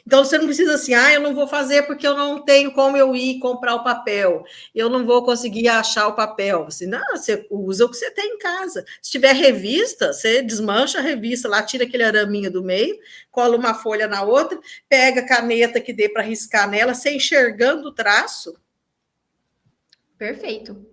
Então, você não precisa assim, eu não vou fazer porque eu não tenho como eu ir comprar o papel, eu não vou conseguir achar o papel. Assim, não, você usa o que você tem em casa. Se tiver revista, você desmancha a revista lá, tira aquele araminho do meio, cola uma folha na outra, pega a caneta que dê para riscar nela, você enxergando o traço. Perfeito.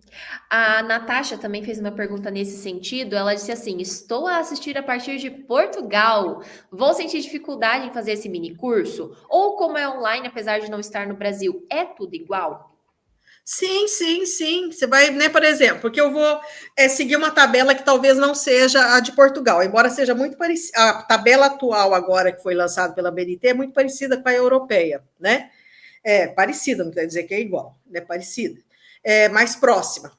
A Natasha também fez uma pergunta nesse sentido. Ela disse assim: estou a assistir a partir de Portugal. Vou sentir dificuldade em fazer esse mini curso? Ou como é online, apesar de não estar no Brasil, é tudo igual? Sim, sim, sim. Você vai, né, por exemplo, porque eu vou seguir uma tabela que talvez não seja a de Portugal, embora seja muito parecida. A tabela atual agora que foi lançada pela BNT é muito parecida com a europeia, né? É parecida, não quer dizer que é igual, é parecida. Mais próxima.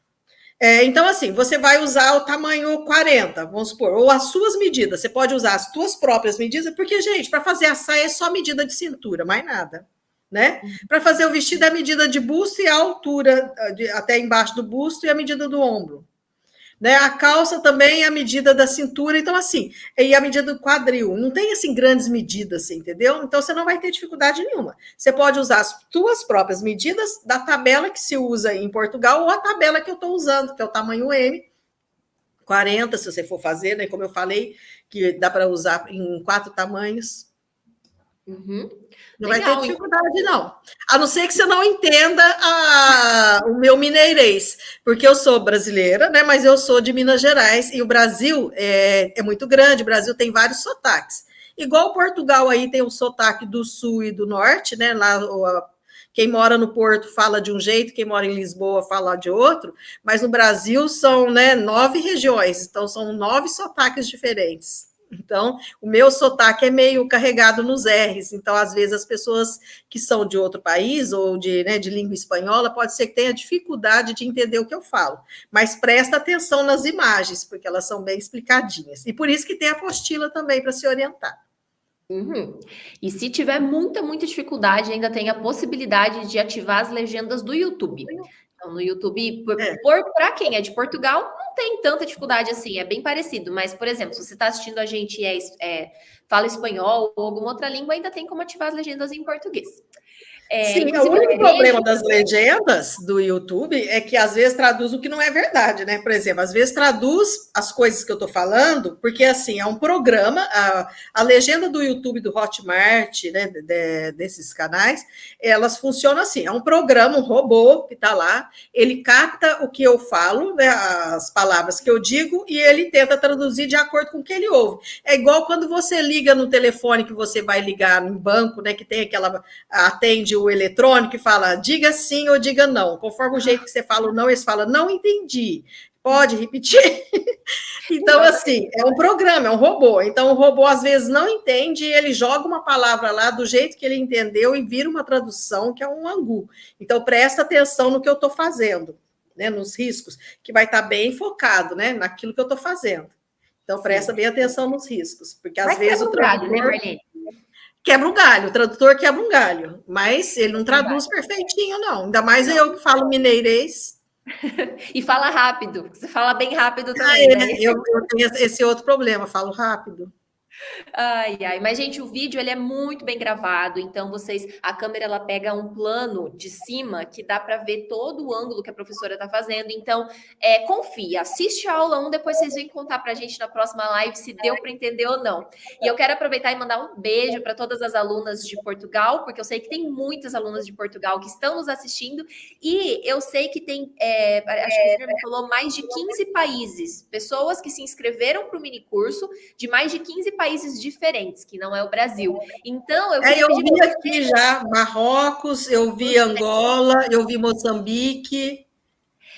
Então, assim, você vai usar o tamanho 40, vamos supor, ou as suas medidas. Você pode usar as suas próprias medidas, porque, gente, para fazer a saia é só medida de cintura, mais nada, né? Para fazer o vestido é a medida de busto e a altura até embaixo do busto e a medida do ombro. Né? A calça também é a medida da cintura, então assim, e a medida do quadril. Não tem assim grandes medidas, assim, entendeu? Então você não vai ter dificuldade nenhuma. Você pode usar as suas próprias medidas da tabela que se usa em Portugal ou a tabela que eu estou usando, que é o tamanho M, 40, se você for fazer, né? Como eu falei, que dá para usar em 4 tamanhos. Não Legal, vai ter dificuldade, não. A não ser que você não entenda o meu mineirês, porque eu sou brasileira, né? Mas eu sou de Minas Gerais, e o Brasil é muito grande, o Brasil tem vários sotaques. Igual Portugal aí tem o sotaque do sul e do norte, né? Lá quem mora no Porto fala de um jeito, quem mora em Lisboa fala de outro, mas no Brasil são, né, 9 regiões, então são 9 sotaques diferentes. Então, o meu sotaque é meio carregado nos R's, então, às vezes, as pessoas que são de outro país ou de língua espanhola, pode ser que tenha dificuldade de entender o que eu falo, mas presta atenção nas imagens, porque elas são bem explicadinhas, e por isso que tem a apostila também para se orientar. E se tiver muita dificuldade, ainda tem a possibilidade de ativar as legendas do YouTube. Então, no YouTube, para quem é de Portugal, não tem tanta dificuldade assim, é bem parecido. Mas, por exemplo, se você está assistindo a gente e fala espanhol ou alguma outra língua, ainda tem como ativar as legendas em português. Sim, o único problema das legendas do YouTube é que às vezes traduz o que não é verdade, né? Por exemplo, às vezes traduz as coisas que eu estou falando, porque assim, é um programa, a legenda do YouTube, do Hotmart, né, desses canais, elas funcionam assim, é um programa, um robô que está lá, ele capta o que eu falo, né, as palavras que eu digo, e ele tenta traduzir de acordo com o que ele ouve. É igual quando você liga no telefone, que você vai ligar no banco, né, que tem atende o eletrônico e fala, diga sim ou diga não. Conforme o jeito que você fala o não, eles falam, não entendi. Pode repetir? Então, assim, é um programa, é um robô. Então, o robô, às vezes, não entende e ele joga uma palavra lá do jeito que ele entendeu e vira uma tradução, que é um angu. Então, presta atenção no que eu estou fazendo, né, nos riscos, que vai estar bem focado, né, naquilo que eu estou fazendo. Então, presta bem atenção nos riscos, porque às vezes o tradutor... Né, Marlene? Quebra um galho, o tradutor quebra um galho, mas ele não traduz perfeitinho, não. Ainda mais eu que falo mineirês. E fala rápido, você fala bem rápido também. Né? Eu tenho esse outro problema, falo rápido. Mas gente, o vídeo ele é muito bem gravado, então a câmera ela pega um plano de cima que dá para ver todo o ângulo que a professora está fazendo, então confia, assiste a aula 1, depois vocês vêm contar para a gente na próxima live se deu para entender ou não. E eu quero aproveitar e mandar um beijo para todas as alunas de Portugal, porque eu sei que tem muitas alunas de Portugal que estão nos assistindo, e eu sei que tem, acho que o senhor me falou, mais de 15 países, pessoas que se inscreveram para o mini curso de mais de 15 países diferentes, que não é o Brasil. Então, eu vi aqui já Marrocos, eu vi Angola, eu vi Moçambique.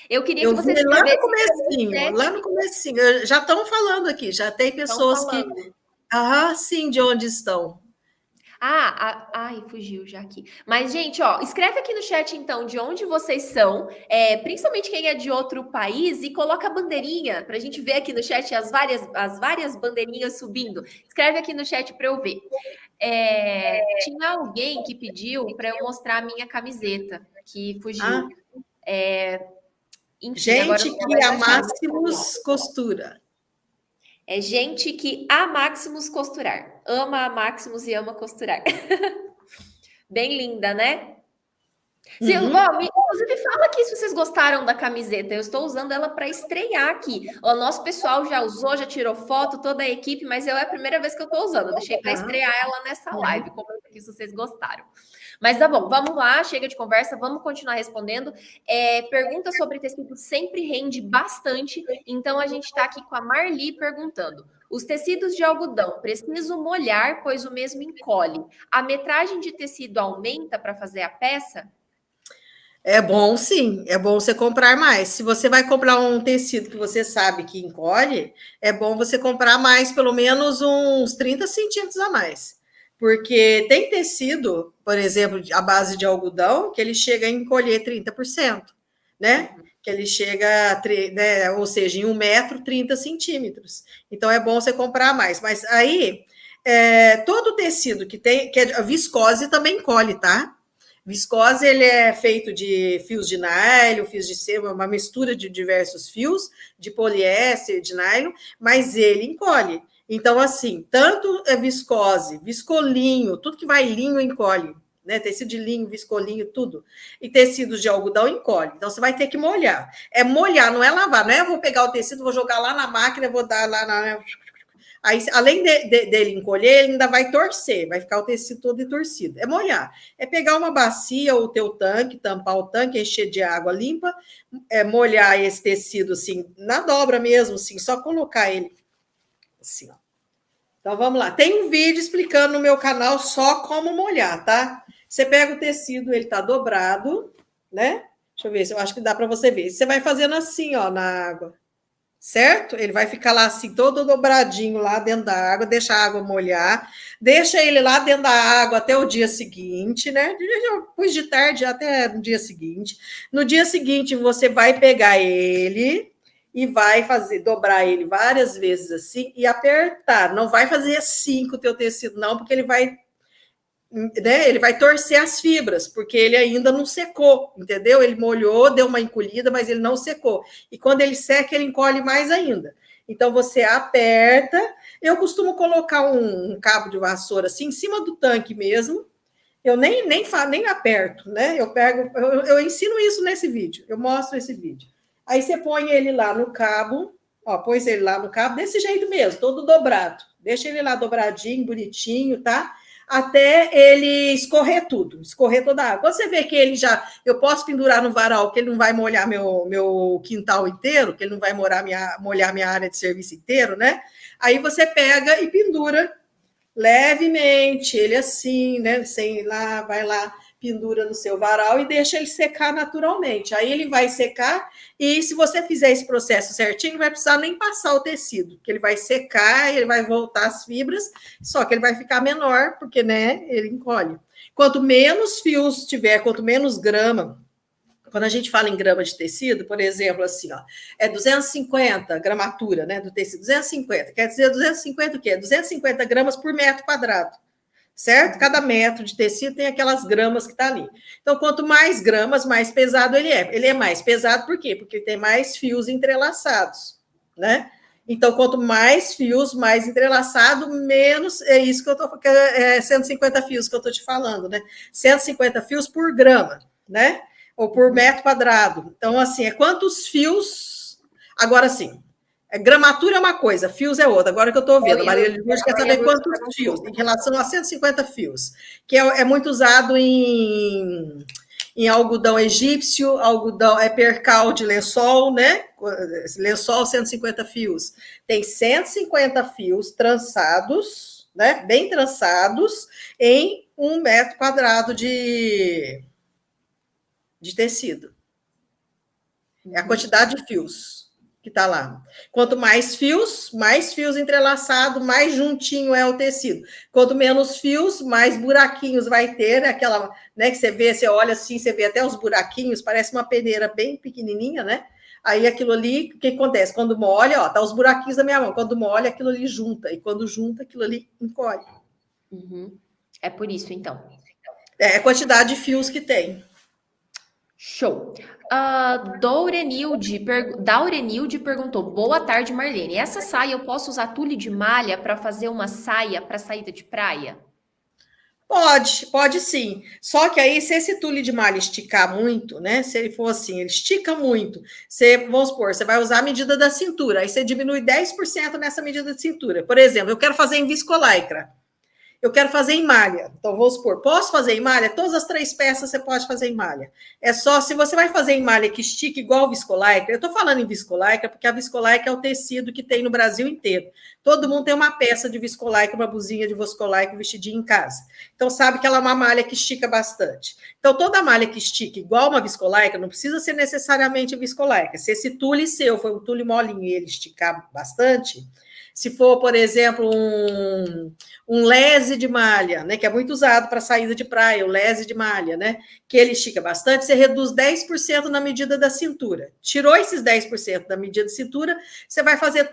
Eu queria que vocês lá no comecinho, já estão falando aqui, já tem pessoas que... sim, de onde estão. Fugiu já aqui. Mas, gente, escreve aqui no chat, então, de onde vocês são, principalmente quem é de outro país, e coloca a bandeirinha, para a gente ver aqui no chat as várias bandeirinhas subindo. Escreve aqui no chat para eu ver. Tinha alguém que pediu para eu mostrar a minha camiseta, que fugiu. Enfim, gente que a Maximus costura. É gente que a Maximus costurar. Ama a Maximus e ama costurar. Bem linda, né? Inclusive, fala aqui se vocês gostaram da camiseta. Eu estou usando ela para estrear aqui. O nosso pessoal já usou, já tirou foto, toda a equipe, mas é a primeira vez que eu estou usando. Eu deixei para estrear ela nessa live. Comenta aqui se vocês gostaram. Mas tá bom, vamos lá, chega de conversa, vamos continuar respondendo. Pergunta sobre tecido sempre rende bastante, então a gente está aqui com a Marli perguntando. Os tecidos de algodão, preciso molhar, pois o mesmo encolhe. A metragem de tecido aumenta para fazer a peça? É bom, sim. É bom você comprar mais. Se você vai comprar um tecido que você sabe que encolhe, é bom você comprar mais, pelo menos uns 30 centímetros a mais. Porque tem tecido, por exemplo, à base de algodão, que ele chega a encolher 30%. né? Que ele chega, né, ou seja, em 1 metro, 30 centímetros. Então, é bom você comprar mais. Mas aí, todo tecido que é a viscose também encolhe, tá? Viscose, ele é feito de fios de nylon, fios de seda, uma mistura de diversos fios, de poliéster, de nylon, mas ele encolhe. Então, assim, tanto é viscose, viscolinho, tudo que vai linho encolhe, né? Tecido de linho, viscolinho, tudo. E tecidos de algodão encolhe. Então, você vai ter que molhar. É molhar, não é lavar. Não é eu vou pegar o tecido, vou jogar lá na máquina, vou dar lá na... Aí, além dele encolher, ele ainda vai torcer, vai ficar o tecido todo torcido. É molhar. É pegar uma bacia ou o teu tanque, tampar o tanque, encher de água limpa, molhar esse tecido, assim, na dobra mesmo, assim, só colocar ele assim, ó. Então, vamos lá. Tem um vídeo explicando no meu canal só como molhar, tá? Você pega o tecido, ele tá dobrado, né? Deixa eu ver, eu acho que dá para você ver. Você vai fazendo assim, ó, na água. Certo? Ele vai ficar lá assim, todo dobradinho lá dentro da água, deixa a água molhar, deixa ele lá dentro da água até o dia seguinte, né? Depois de tarde até no dia seguinte. No dia seguinte, você vai pegar ele e vai dobrar ele várias vezes assim e apertar. Não vai fazer assim com o teu tecido, não, porque ele vai, né, ele vai torcer as fibras, porque ele ainda não secou, entendeu? Ele molhou, deu uma encolhida, mas ele não secou. E quando ele seca, ele encolhe mais ainda. Então, você aperta. Eu costumo colocar um cabo de vassoura assim, em cima do tanque mesmo. Eu nem aperto, né? Eu ensino isso nesse vídeo, eu mostro esse vídeo. Aí, você põe ele lá no cabo, ó, põe ele lá no cabo, desse jeito mesmo, todo dobrado. Deixa ele lá dobradinho, bonitinho, tá? Até ele escorrer tudo, escorrer toda a água. Quando você vê que ele já... Eu posso pendurar no varal, que ele não vai molhar meu quintal inteiro, que ele não vai molhar minha área de serviço inteiro, né? Aí você pega e pendura levemente, ele assim, né? Sem lá, vai lá, pendura no seu varal e deixa ele secar naturalmente. Aí ele vai secar e se você fizer esse processo certinho, não vai precisar nem passar o tecido, que ele vai secar, ele vai voltar as fibras, só que ele vai ficar menor, porque, né, ele encolhe. Quanto menos fios tiver, quanto menos grama, quando a gente fala em grama de tecido, por exemplo, assim, ó, é 250 gramatura, né, do tecido, 250, quer dizer 250 o quê? 250 gramas por metro quadrado. Certo? Cada metro de tecido tem aquelas gramas que tá ali. Então, quanto mais gramas, mais pesado ele é. Ele é mais pesado por quê? Porque tem mais fios entrelaçados, né? Então, quanto mais fios, mais entrelaçado, menos... É isso que eu tô... 150 fios que eu tô te falando, né? 150 fios por grama, né? Ou por metro quadrado. Então, assim, é quantos fios... Agora, sim, gramatura é uma coisa, fios é outra. Agora que eu estou vendo, a Maria Lúcia quer saber quantos fios, em relação a 150 fios, que é muito usado em algodão egípcio, algodão percal de lençol, né? Lençol, 150 fios. Tem 150 fios trançados, né? Bem trançados, em 1 metro quadrado de tecido. É a quantidade de fios que está lá. Quanto mais fios entrelaçados, mais juntinho é o tecido. Quanto menos fios, mais buraquinhos vai ter, né? Aquela, né, que você vê, você olha assim, você vê até os buraquinhos, parece uma peneira bem pequenininha, né? Aí aquilo ali, o que acontece? Quando molha, ó, tá os buraquinhos da minha mão. Quando molha, aquilo ali junta. E quando junta, aquilo ali encolhe. Uhum. É por isso, então. É a quantidade de fios que tem. Show. Daurenilde perguntou: boa tarde, Marlene. Essa saia eu posso usar tule de malha para fazer uma saia para saída de praia? Pode sim. Só que aí, se esse tule de malha esticar muito, né? Se ele for assim, ele estica muito. Vamos supor, você vai usar a medida da cintura, aí você diminui 10% nessa medida de cintura. Por exemplo, eu quero fazer em viscolaicra. Eu quero fazer em malha. Então, vou supor, posso fazer em malha? Todas as 3 peças você pode fazer em malha. É só, se você vai fazer em malha que estica igual viscolaicra, eu estou falando em viscolaicra porque a viscolaicra é o tecido que tem no Brasil inteiro. Todo mundo tem uma peça de viscolaicra, uma blusinha de viscolaicra, vestidinho em casa. Então, sabe que ela é uma malha que estica bastante. Então, toda malha que estica igual uma viscolaicra, não precisa ser necessariamente viscolaicra. Se esse tule seu foi um tule molinho e ele esticar bastante... Se for, por exemplo, um lese de malha, né, que é muito usado para saída de praia, o lese de malha, né, que ele estica bastante, você reduz 10% na medida da cintura. Tirou esses 10% da medida de cintura, você vai fazer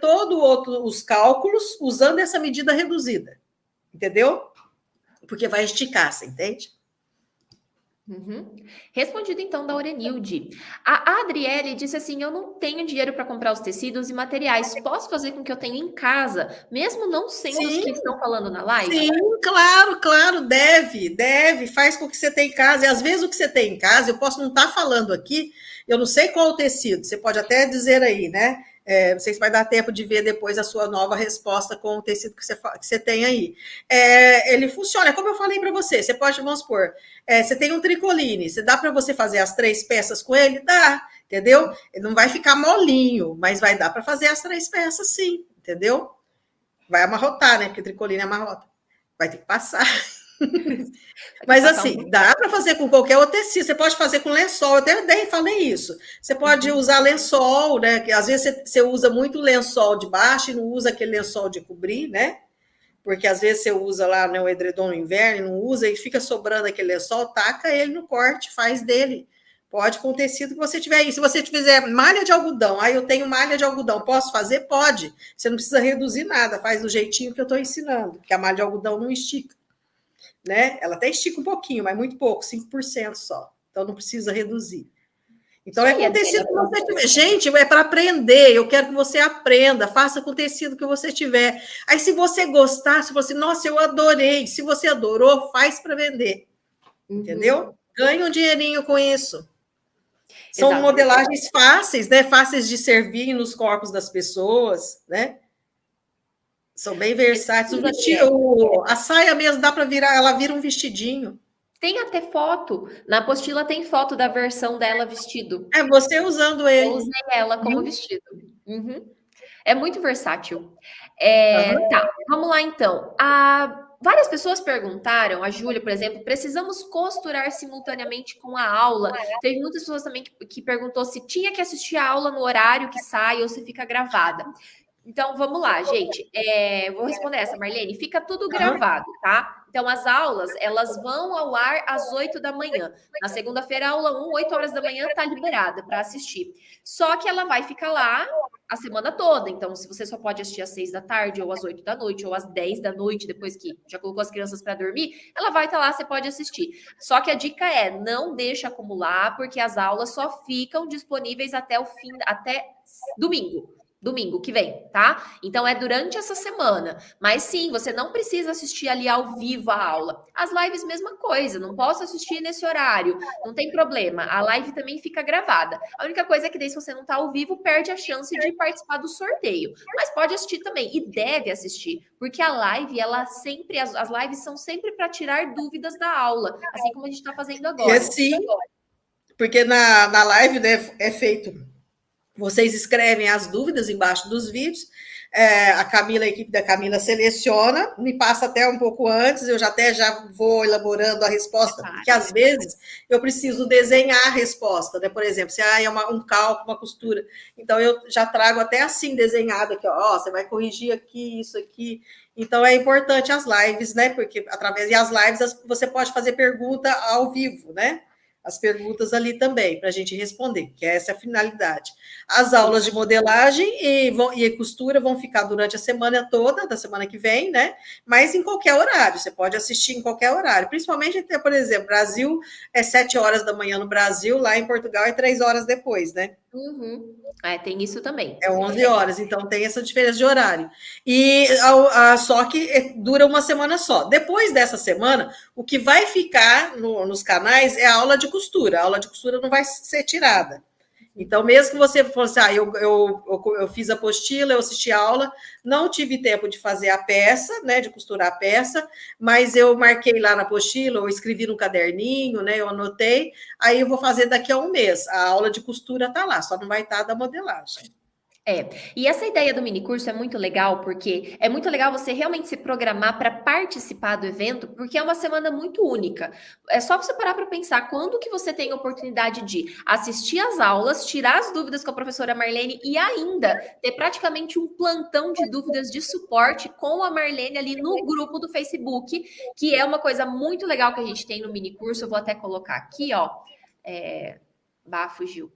os cálculos usando essa medida reduzida. Entendeu? Porque vai esticar, você entende? Uhum. Respondido então da Aurenilde. A Adriele disse assim: eu não tenho dinheiro para comprar os tecidos e materiais. Posso fazer com que eu tenha em casa, mesmo não sendo os que estão falando na live? Sim, claro, deve. Faz com que você tenha em casa. E às vezes o que você tem em casa, eu posso não estar falando aqui, eu não sei qual o tecido, você pode até dizer aí, né? Não sei se vai dar tempo de ver depois a sua nova resposta com o tecido que você tem aí. Ele funciona, como eu falei para você, você pode, vamos supor, você tem um tricoline, dá para você fazer as 3 peças com ele? Dá, entendeu? Ele não vai ficar molinho, mas vai dar para fazer as 3 peças sim, entendeu? Vai amarrotar, né? Porque tricoline amarrota. Vai ter que passar. Mas assim, dá para fazer com qualquer outro tecido. Você pode fazer com lençol, eu até falei isso. Você pode usar lençol, né? Que às vezes você usa muito lençol de baixo e não usa aquele lençol de cobrir, né? Porque às vezes você usa lá, né, o edredom no inverno e não usa e fica sobrando aquele lençol, taca ele no corte, faz dele. Pode com o tecido que você tiver aí. Se você fizer malha de algodão, eu tenho malha de algodão, posso fazer? Pode. Você não precisa reduzir nada, faz do jeitinho que eu estou ensinando, porque a malha de algodão não estica. Né? Ela até estica um pouquinho, mas muito pouco, 5% só. Então não precisa reduzir. Então é com o tecido que você tiver. Gente, é para aprender. Eu quero que você aprenda. Faça com o tecido que você tiver. Aí, se você gostar, se você, nossa, eu adorei. Se você adorou, faz para vender. Entendeu? Ganha um dinheirinho com isso. São modelagens fáceis, né? Fáceis de servir nos corpos das pessoas, né? São bem versáteis. A saia mesmo dá para virar, ela vira um vestidinho. Tem até foto. Na apostila tem foto da versão dela vestido. É você usando ele. Eu usei ela como vestido. É muito versátil. Tá, vamos lá então. Várias pessoas perguntaram, a Júlia, por exemplo, precisamos costurar simultaneamente com a aula? Teve muitas pessoas também que perguntou se tinha que assistir a aula no horário que sai ou se fica gravada. Então, vamos lá, gente. Vou responder essa, Marlene. Fica tudo gravado, tá? Então, as aulas, elas vão ao ar às 8 da manhã. Na segunda-feira, a aula 1, 8 horas da manhã, tá liberada para assistir. Só que ela vai ficar lá a semana toda. Então, se você só pode assistir às 6 da tarde, ou às 8 da noite, ou às 10 da noite, depois que já colocou as crianças para dormir, ela vai estar lá, você pode assistir. Só que a dica é, não deixa acumular, porque as aulas só ficam disponíveis até domingo que vem, tá? Então é durante essa semana. Mas sim, você não precisa assistir ali ao vivo a aula. As lives, mesma coisa. Não posso assistir nesse horário. Não tem problema. A live também fica gravada. A única coisa é que daí, se você não tá ao vivo, perde a chance de participar do sorteio. Mas pode assistir também. E deve assistir. Porque a live, as lives são sempre para tirar dúvidas da aula. Assim como a gente tá fazendo agora. Sim. Porque na live, né, é feito... Vocês escrevem as dúvidas embaixo dos vídeos, a equipe da Camila seleciona, me passa até um pouco antes, eu já vou elaborando a resposta, porque às vezes eu preciso desenhar a resposta, né? Por exemplo, se é um cálculo, uma costura, então eu já trago até assim desenhado aqui, ó, você vai corrigir aqui, isso aqui. Então é importante as lives, né? Porque através das lives você pode fazer pergunta ao vivo, né? As perguntas ali também, para a gente responder, que essa é a finalidade. As aulas de modelagem e costura vão ficar durante a semana toda, da semana que vem, né? Mas em qualquer horário, você pode assistir em qualquer horário. Principalmente, por exemplo, Brasil é 7 horas da manhã no Brasil, lá em Portugal é 3 horas depois, né? Tem isso também. É 11 horas, então tem essa diferença de horário. E só que dura uma semana só. Depois dessa semana, o que vai ficar nos canais é a aula de costura. A aula de costura não vai ser tirada. Então, mesmo que você fosse, eu fiz a apostila, eu assisti a aula, não tive tempo de fazer a peça, né, de costurar a peça, mas eu marquei lá na apostila, eu escrevi no caderninho, né, eu anotei, aí eu vou fazer daqui a um mês. A aula de costura está lá, só não vai estar da modelagem. E essa ideia do mini curso é muito legal, porque é muito legal você realmente se programar para participar do evento, porque é uma semana muito única. É só você parar para pensar quando que você tem a oportunidade de assistir às aulas, tirar as dúvidas com a professora Marlene e ainda ter praticamente um plantão de dúvidas de suporte com a Marlene ali no grupo do Facebook, que é uma coisa muito legal que a gente tem no mini curso. Eu vou até colocar aqui, ó. Fugiu.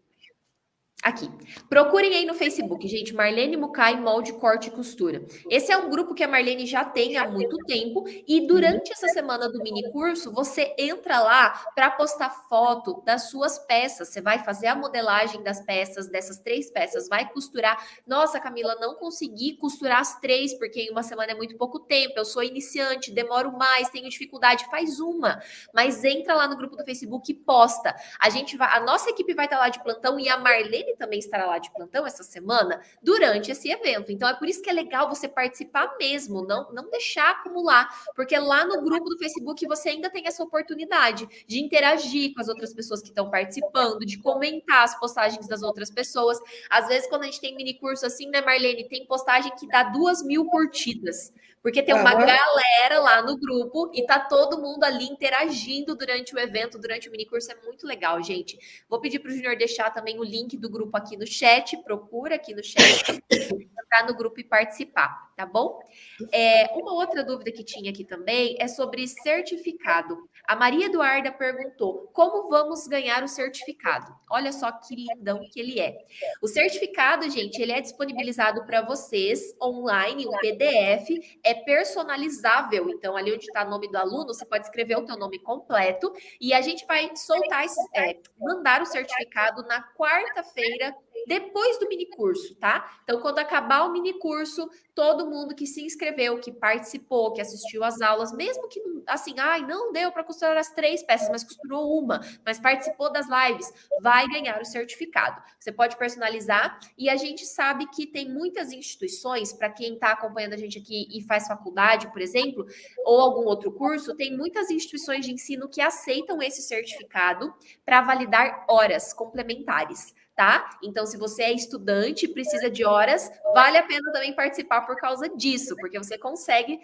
Aqui. Procurem aí no Facebook, gente, Marlene Mukai Molde, Corte e Costura. Esse é um grupo que a Marlene já tem há muito tempo e durante essa semana do mini curso, você entra lá para postar foto das suas peças. Você vai fazer a modelagem das peças, dessas 3 peças, vai costurar. Nossa, Camila, não consegui costurar as 3 porque em uma semana é muito pouco tempo. Eu sou iniciante, demoro mais, tenho dificuldade. Faz uma, mas entra lá no grupo do Facebook e posta. A nossa equipe vai estar lá de plantão e a Marlene também estará lá de plantão essa semana durante esse evento. Então é por isso que é legal você participar mesmo, não deixar acumular, porque lá no grupo do Facebook você ainda tem essa oportunidade de interagir com as outras pessoas que estão participando, de comentar as postagens das outras pessoas. Às vezes, quando a gente tem mini curso assim, né, Marlene, tem postagem que dá 2.000 curtidas. Porque tem uma galera lá no grupo e tá todo mundo ali interagindo durante o evento, durante o mini curso. É muito legal, gente. Vou pedir para o Júnior deixar também o link do grupo aqui no chat. Procura aqui no chat, entrar no grupo e participar, tá bom? Uma outra dúvida que tinha aqui também é sobre certificado. A Maria Eduarda perguntou: como vamos ganhar o certificado? Olha só que lindão que ele é. O certificado, gente, ele é disponibilizado para vocês online, um PDF, é personalizável. Então, ali onde está o nome do aluno, você pode escrever o teu nome completo e a gente vai soltar mandar o certificado na quarta-feira depois do mini curso, tá? Então, quando acabar o mini curso, todo mundo que se inscreveu, que participou, que assistiu às aulas, mesmo que assim, não deu para costurar as 3 peças, mas costurou uma, mas participou das lives, vai ganhar o certificado. Você pode personalizar e a gente sabe que tem muitas instituições, para quem está acompanhando a gente aqui e faz faculdade, por exemplo, ou algum outro curso, tem muitas instituições de ensino que aceitam esse certificado para validar horas complementares. Tá? Então, se você é estudante e precisa de horas, vale a pena também participar por causa disso, porque você consegue,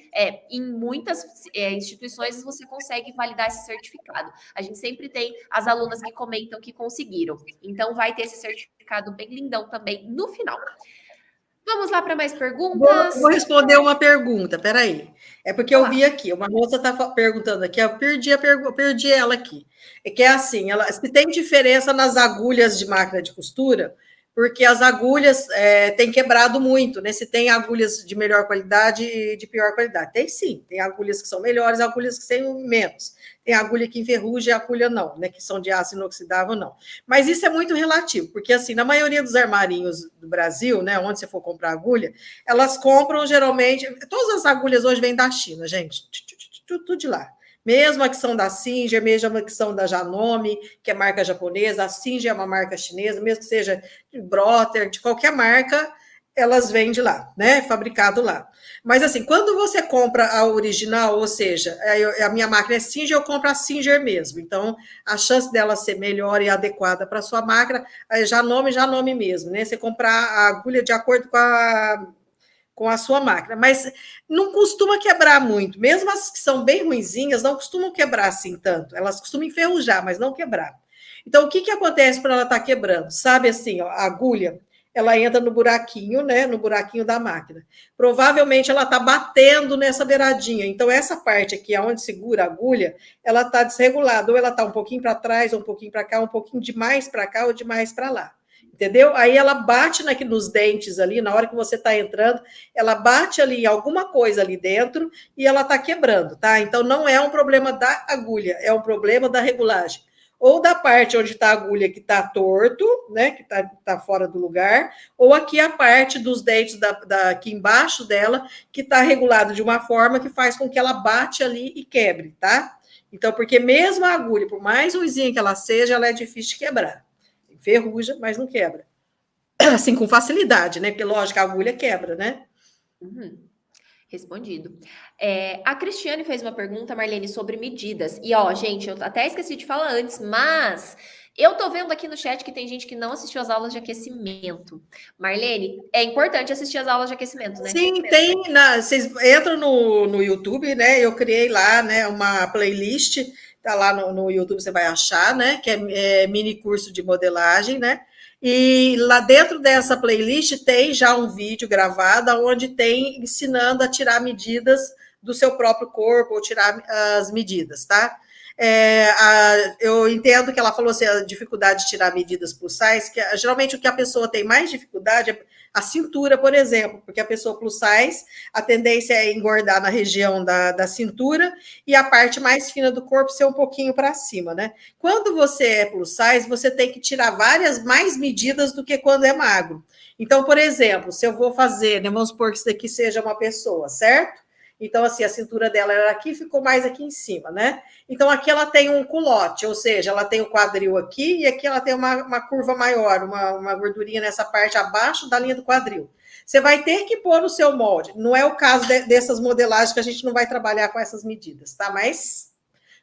em muitas instituições, você consegue validar esse certificado. A gente sempre tem as alunas que comentam que conseguiram. Então, vai ter esse certificado bem lindão também no final. Vamos lá para mais perguntas? Vou responder uma pergunta, peraí. É porque eu vi aqui, uma moça está perguntando aqui, eu perdi ela aqui. É que é assim, se tem diferença nas agulhas de máquina de costura, porque as agulhas têm quebrado muito, né? Se tem agulhas de melhor qualidade e de pior qualidade. Tem sim, tem agulhas que são melhores, agulhas que são menos. Tem agulha que enferruja e agulha não, né? Que são de aço inoxidável, não. Mas isso é muito relativo, porque assim, na maioria dos armarinhos do Brasil, né? Onde você for comprar agulha, elas compram geralmente. Todas as agulhas hoje vêm da China, gente. Tudo de lá. Mesmo a que são da Singer, mesmo a que são da Janome, que é marca japonesa, a Singer é uma marca chinesa, mesmo que seja de Brother, de qualquer marca, elas vêm de lá, né? Fabricado lá. Mas assim, quando você compra a original, ou seja, a minha máquina é Singer, eu compro a Singer mesmo. Então, a chance dela ser melhor e adequada para a sua máquina, Janome mesmo, né? Você comprar a agulha de acordo com a sua máquina, mas não costuma quebrar muito, mesmo as que são bem ruinzinhas, não costumam quebrar assim tanto, elas costumam enferrujar, mas não quebrar. Então, o que acontece para ela estar quebrando? Sabe assim, ó, a agulha, ela entra no buraquinho, né, no buraquinho da máquina. Provavelmente ela está batendo nessa beiradinha, então essa parte aqui, onde segura a agulha, ela está desregulada, ou ela está um pouquinho para trás, ou um pouquinho para cá, um pouquinho de mais para cá, ou de mais para lá. Entendeu? Aí ela bate nos dentes ali, na hora que você está entrando, ela bate ali em alguma coisa ali dentro e ela está quebrando, tá? Então, não é um problema da agulha, é um problema da regulagem. Ou da parte onde está a agulha que está torto, né? Que tá fora do lugar, ou aqui a parte dos dentes aqui embaixo dela, que está regulado de uma forma que faz com que ela bate ali e quebre, tá? Então, porque mesmo a agulha, por mais ruizinha que ela seja, ela é difícil de quebrar. Ferruja, mas não quebra. Assim, com facilidade, né? Porque, lógico, a agulha quebra, né? Respondido. A Cristiane fez uma pergunta, Marlene, sobre medidas. E, ó, gente, eu até esqueci de falar antes, mas Eu tô vendo aqui no chat que tem gente que não assistiu as aulas de aquecimento. Marlene, é importante assistir as aulas de aquecimento, né? Sim, tem. Vocês entram no YouTube, né? Eu criei lá, né, uma playlist, tá lá no YouTube, você vai achar, né? Que é mini curso de modelagem, né? E lá dentro dessa playlist tem já um vídeo gravado onde tem ensinando a tirar medidas do seu próprio corpo, ou tirar as medidas, tá? Eu entendo que ela falou assim, a dificuldade de tirar medidas plus size, que geralmente o que a pessoa tem mais dificuldade é a cintura, por exemplo, porque a pessoa plus size, a tendência é engordar na região da cintura e a parte mais fina do corpo ser um pouquinho para cima, né? Quando você é plus size, você tem que tirar mais medidas do que quando é magro. Então, por exemplo, se eu vou fazer, né, vamos supor que isso daqui seja uma pessoa, certo? Então, assim, a cintura dela era aqui, ficou mais aqui em cima, né? Então, aqui ela tem um culote, ou seja, ela tem o quadril aqui e aqui ela tem uma curva maior, uma gordurinha nessa parte abaixo da linha do quadril. Você vai ter que pôr no seu molde. Não é o caso dessas modelagens que a gente não vai trabalhar com essas medidas, tá? Mas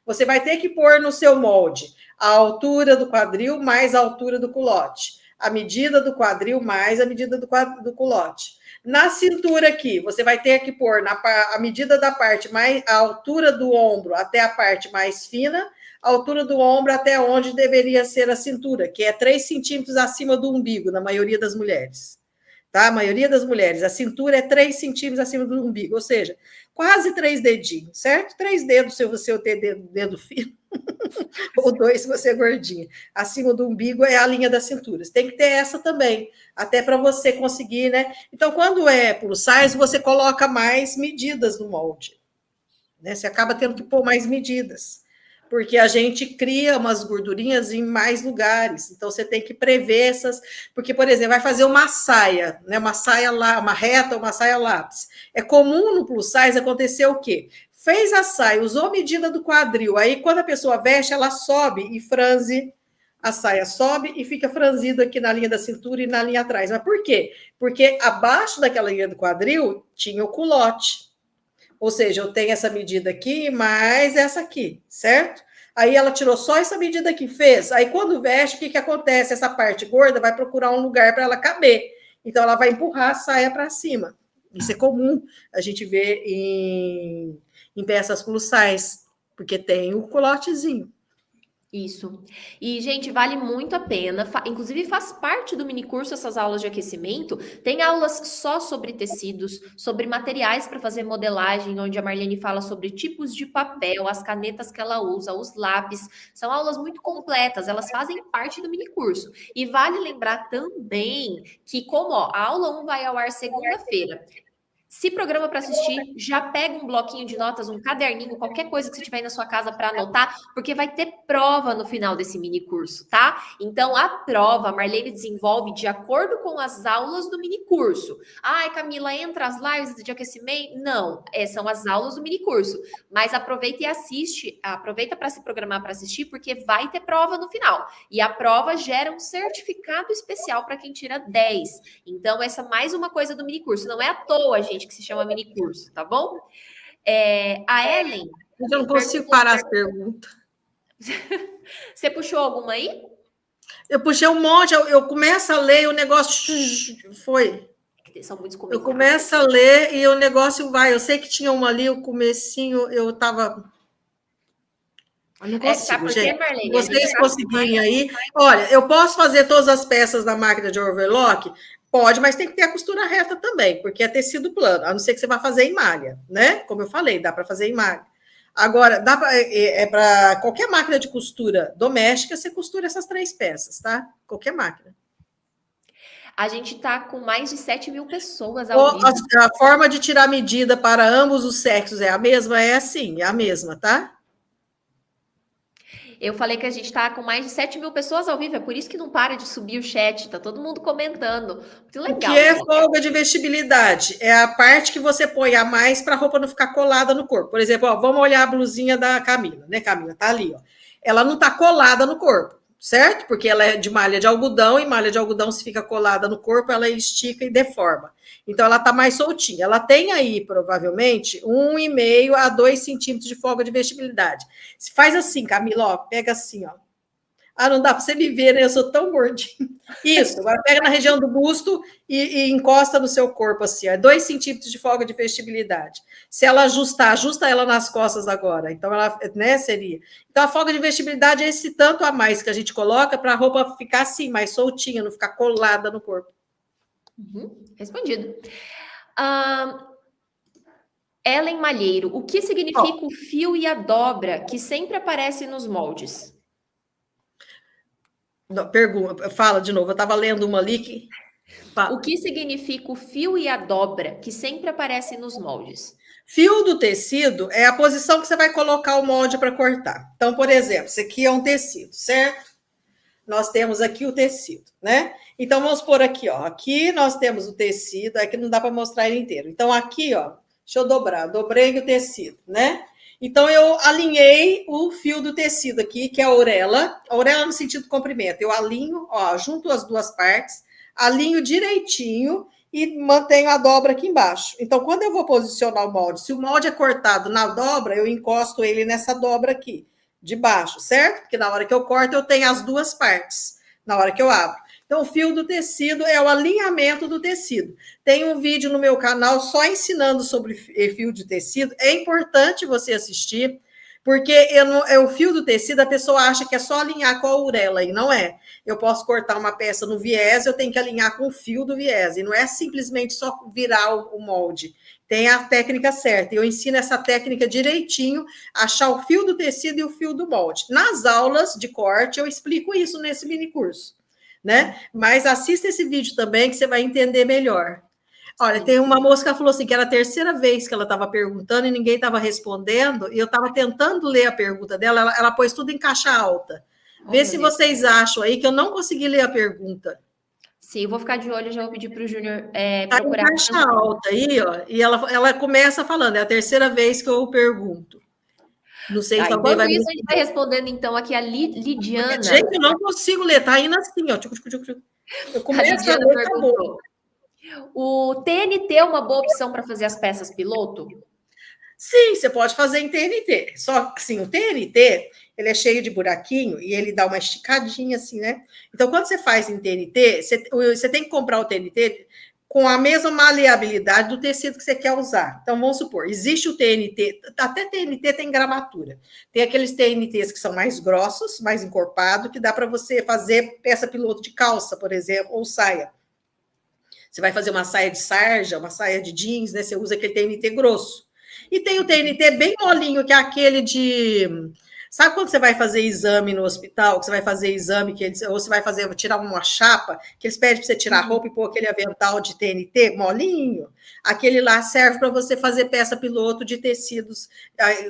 você vai ter que pôr no seu molde a altura do quadril mais a altura do culote. A medida do quadril mais a medida do culote. Na cintura aqui, você vai ter que pôr a medida da parte mais, a altura do ombro até a parte mais fina, a altura do ombro até onde deveria ser a cintura, que é 3 centímetros acima do umbigo, na maioria das mulheres. Tá? A maioria das mulheres, a cintura é 3 centímetros acima do umbigo, ou seja, quase 3 dedinhos, certo? 3 dedos se você ter dedo fino, ou 2 se você é gordinha. Acima do umbigo é a linha da cintura. Você tem que ter essa também, até para você conseguir, né? Então, quando é plus size, você coloca mais medidas no molde, né? Você acaba tendo que pôr mais medidas, porque a gente cria umas gordurinhas em mais lugares. Então, você tem que prever essas... Porque, por exemplo, vai fazer uma saia, né? Uma saia lá, uma reta, uma saia lápis. É comum no plus size acontecer o quê? Fez a saia, usou a medida do quadril, aí quando a pessoa veste, ela sobe e franze, a saia sobe e fica franzido aqui na linha da cintura e na linha atrás. Mas por quê? Porque abaixo daquela linha do quadril tinha o culote. Ou seja, eu tenho essa medida aqui mais essa aqui, certo? Aí ela tirou só essa medida aqui, fez. Aí quando veste, o que acontece? Essa parte gorda vai procurar um lugar para ela caber. Então ela vai empurrar a saia para cima. Isso é comum a gente ver em peças plus size, porque tem o culotezinho. Isso. E, gente, vale muito a pena. Inclusive, faz parte do minicurso essas aulas de aquecimento. Tem aulas só sobre tecidos, sobre materiais para fazer modelagem, onde a Marlene fala sobre tipos de papel, as canetas que ela usa, os lápis. São aulas muito completas, elas fazem parte do minicurso. E vale lembrar também que, como a aula 1 vai ao ar segunda-feira, se programa para assistir, já pega um bloquinho de notas, um caderninho, qualquer coisa que você tiver aí na sua casa para anotar, porque vai ter prova no final desse mini curso, tá? Então, a prova, a Marlene desenvolve de acordo com as aulas do mini curso. Ai, Camila, entra as lives de aquecimento? Não, são as aulas do mini curso. Mas aproveita e assiste, aproveita para se programar para assistir, porque vai ter prova no final. E a prova gera um certificado especial para quem tira 10. Então, essa é mais uma coisa do mini curso. Não é à toa, gente, que se chama mini curso, tá bom? A Ellen... Eu não consigo parar as perguntas. Você puxou alguma aí? Eu puxei um monte, eu começo a ler e o negócio foi. São muitos eu começo a ler e o negócio vai. Eu sei que tinha uma ali, o comecinho, eu tava... Eu não consigo, gente. Marlene, vocês conseguirem aí... Olha, eu posso fazer todas as peças na máquina de overlock? Pode, mas tem que ter a costura reta também, porque é tecido plano, a não ser que você vá fazer em malha, né? Como eu falei, dá para fazer em malha. Agora, dá para qualquer máquina de costura doméstica, você costura essas 3 peças, tá? Qualquer máquina. A gente tá com mais de 7 mil pessoas ao vivo. A forma de tirar medida para ambos os sexos é a mesma? É assim, é a mesma, tá? Eu falei que a gente tá com mais de 7 mil pessoas ao vivo, é por isso que não para de subir o chat, tá todo mundo comentando. Muito legal. O que é folga de vestibilidade? É a parte que você põe a mais para a roupa não ficar colada no corpo. Por exemplo, ó, vamos olhar a blusinha da Camila, né, Camila? Tá ali, ó. Ela não tá colada no corpo, certo? Porque ela é de malha de algodão, e malha de algodão, se fica colada no corpo, ela estica e deforma. Então, ela tá mais soltinha. Ela tem aí, provavelmente, 1,5 a 2 centímetros de folga de vestibilidade. Se faz assim, Camila, ó, pega assim, ó. Ah, não dá para você me ver, né? Eu sou tão gordinho. Isso, agora pega na região do busto e encosta no seu corpo, assim, ó, 2 centímetros de folga de vestibilidade. Se ela ajustar, ajusta ela nas costas agora. Então, ela, né, seria. Então, a folga de vestibilidade é esse tanto a mais que a gente coloca para a roupa ficar assim, mais soltinha, não ficar colada no corpo. Respondido. Ellen Malheiro, o que significa o fio e a dobra que sempre aparece nos moldes? Não, pergunta, fala de novo, eu estava lendo uma ali que... O que significa o fio e a dobra que sempre aparece nos moldes? Fio do tecido é a posição que você vai colocar o molde para cortar. Então, por exemplo, esse aqui é um tecido, certo? Nós temos aqui o tecido, né? Então, vamos pôr aqui, ó. Aqui nós temos o tecido, aqui não dá para mostrar ele inteiro. Então, aqui, ó, deixa eu dobrar, dobrei o tecido, né? Então, eu alinhei o fio do tecido aqui, que é a orelha no sentido comprimento. Eu alinho, ó, junto as duas partes, alinho direitinho e mantenho a dobra aqui embaixo. Então, quando eu vou posicionar o molde, se o molde é cortado na dobra, eu encosto ele nessa dobra aqui, de baixo, certo? Porque na hora que eu corto, eu tenho as duas partes, na hora que eu abro. Então, o fio do tecido é o alinhamento do tecido. Tem um vídeo no meu canal só ensinando sobre fio de tecido. É importante você assistir, porque o fio do tecido, a pessoa acha que é só alinhar com a orelha, e não é. Eu posso cortar uma peça no viés, eu tenho que alinhar com o fio do viés, e não é simplesmente só virar o molde. Tem a técnica certa. Eu ensino essa técnica direitinho, achar o fio do tecido e o fio do molde. Nas aulas de corte, eu explico isso nesse mini curso, né? Mas assista esse vídeo também, que você vai entender melhor. Olha, tem uma moça que falou assim, que era a terceira vez que ela estava perguntando e ninguém estava respondendo, e eu estava tentando ler a pergunta dela, ela pôs tudo em caixa alta. Vê se vocês acham aí que eu não consegui ler a pergunta. Sim, eu vou ficar de olho, já vou pedir para o Júnior procurar. Tá em caixa alta aí, ó, e ela começa falando, é a terceira vez que eu pergunto. Não sei se alguém vai... Enquanto isso, a gente vai respondendo, então, aqui a Lidiana. Gente, eu não consigo ler, tá indo assim, ó. Eu começo a ler, acabou. O TNT é uma boa opção para fazer as peças piloto? Sim, você pode fazer em TNT. Só assim, o TNT, ele é cheio de buraquinho e ele dá uma esticadinha assim, né? Então, quando você faz em TNT, você tem que comprar o TNT com a mesma maleabilidade do tecido que você quer usar. Então, vamos supor, existe o TNT, até TNT tem gramatura. Tem aqueles TNTs que são mais grossos, mais encorpados, que dá para você fazer peça piloto de calça, por exemplo, ou saia. Você vai fazer uma saia de sarja, uma saia de jeans, né? Você usa aquele TNT grosso. E tem o TNT bem molinho, que é aquele de... Sabe quando você vai fazer exame no hospital, que você vai fazer exame, ou você vai tirar uma chapa, que eles pedem para você tirar a roupa e pôr aquele avental de TNT molinho? Aquele lá serve para você fazer peça piloto de tecidos,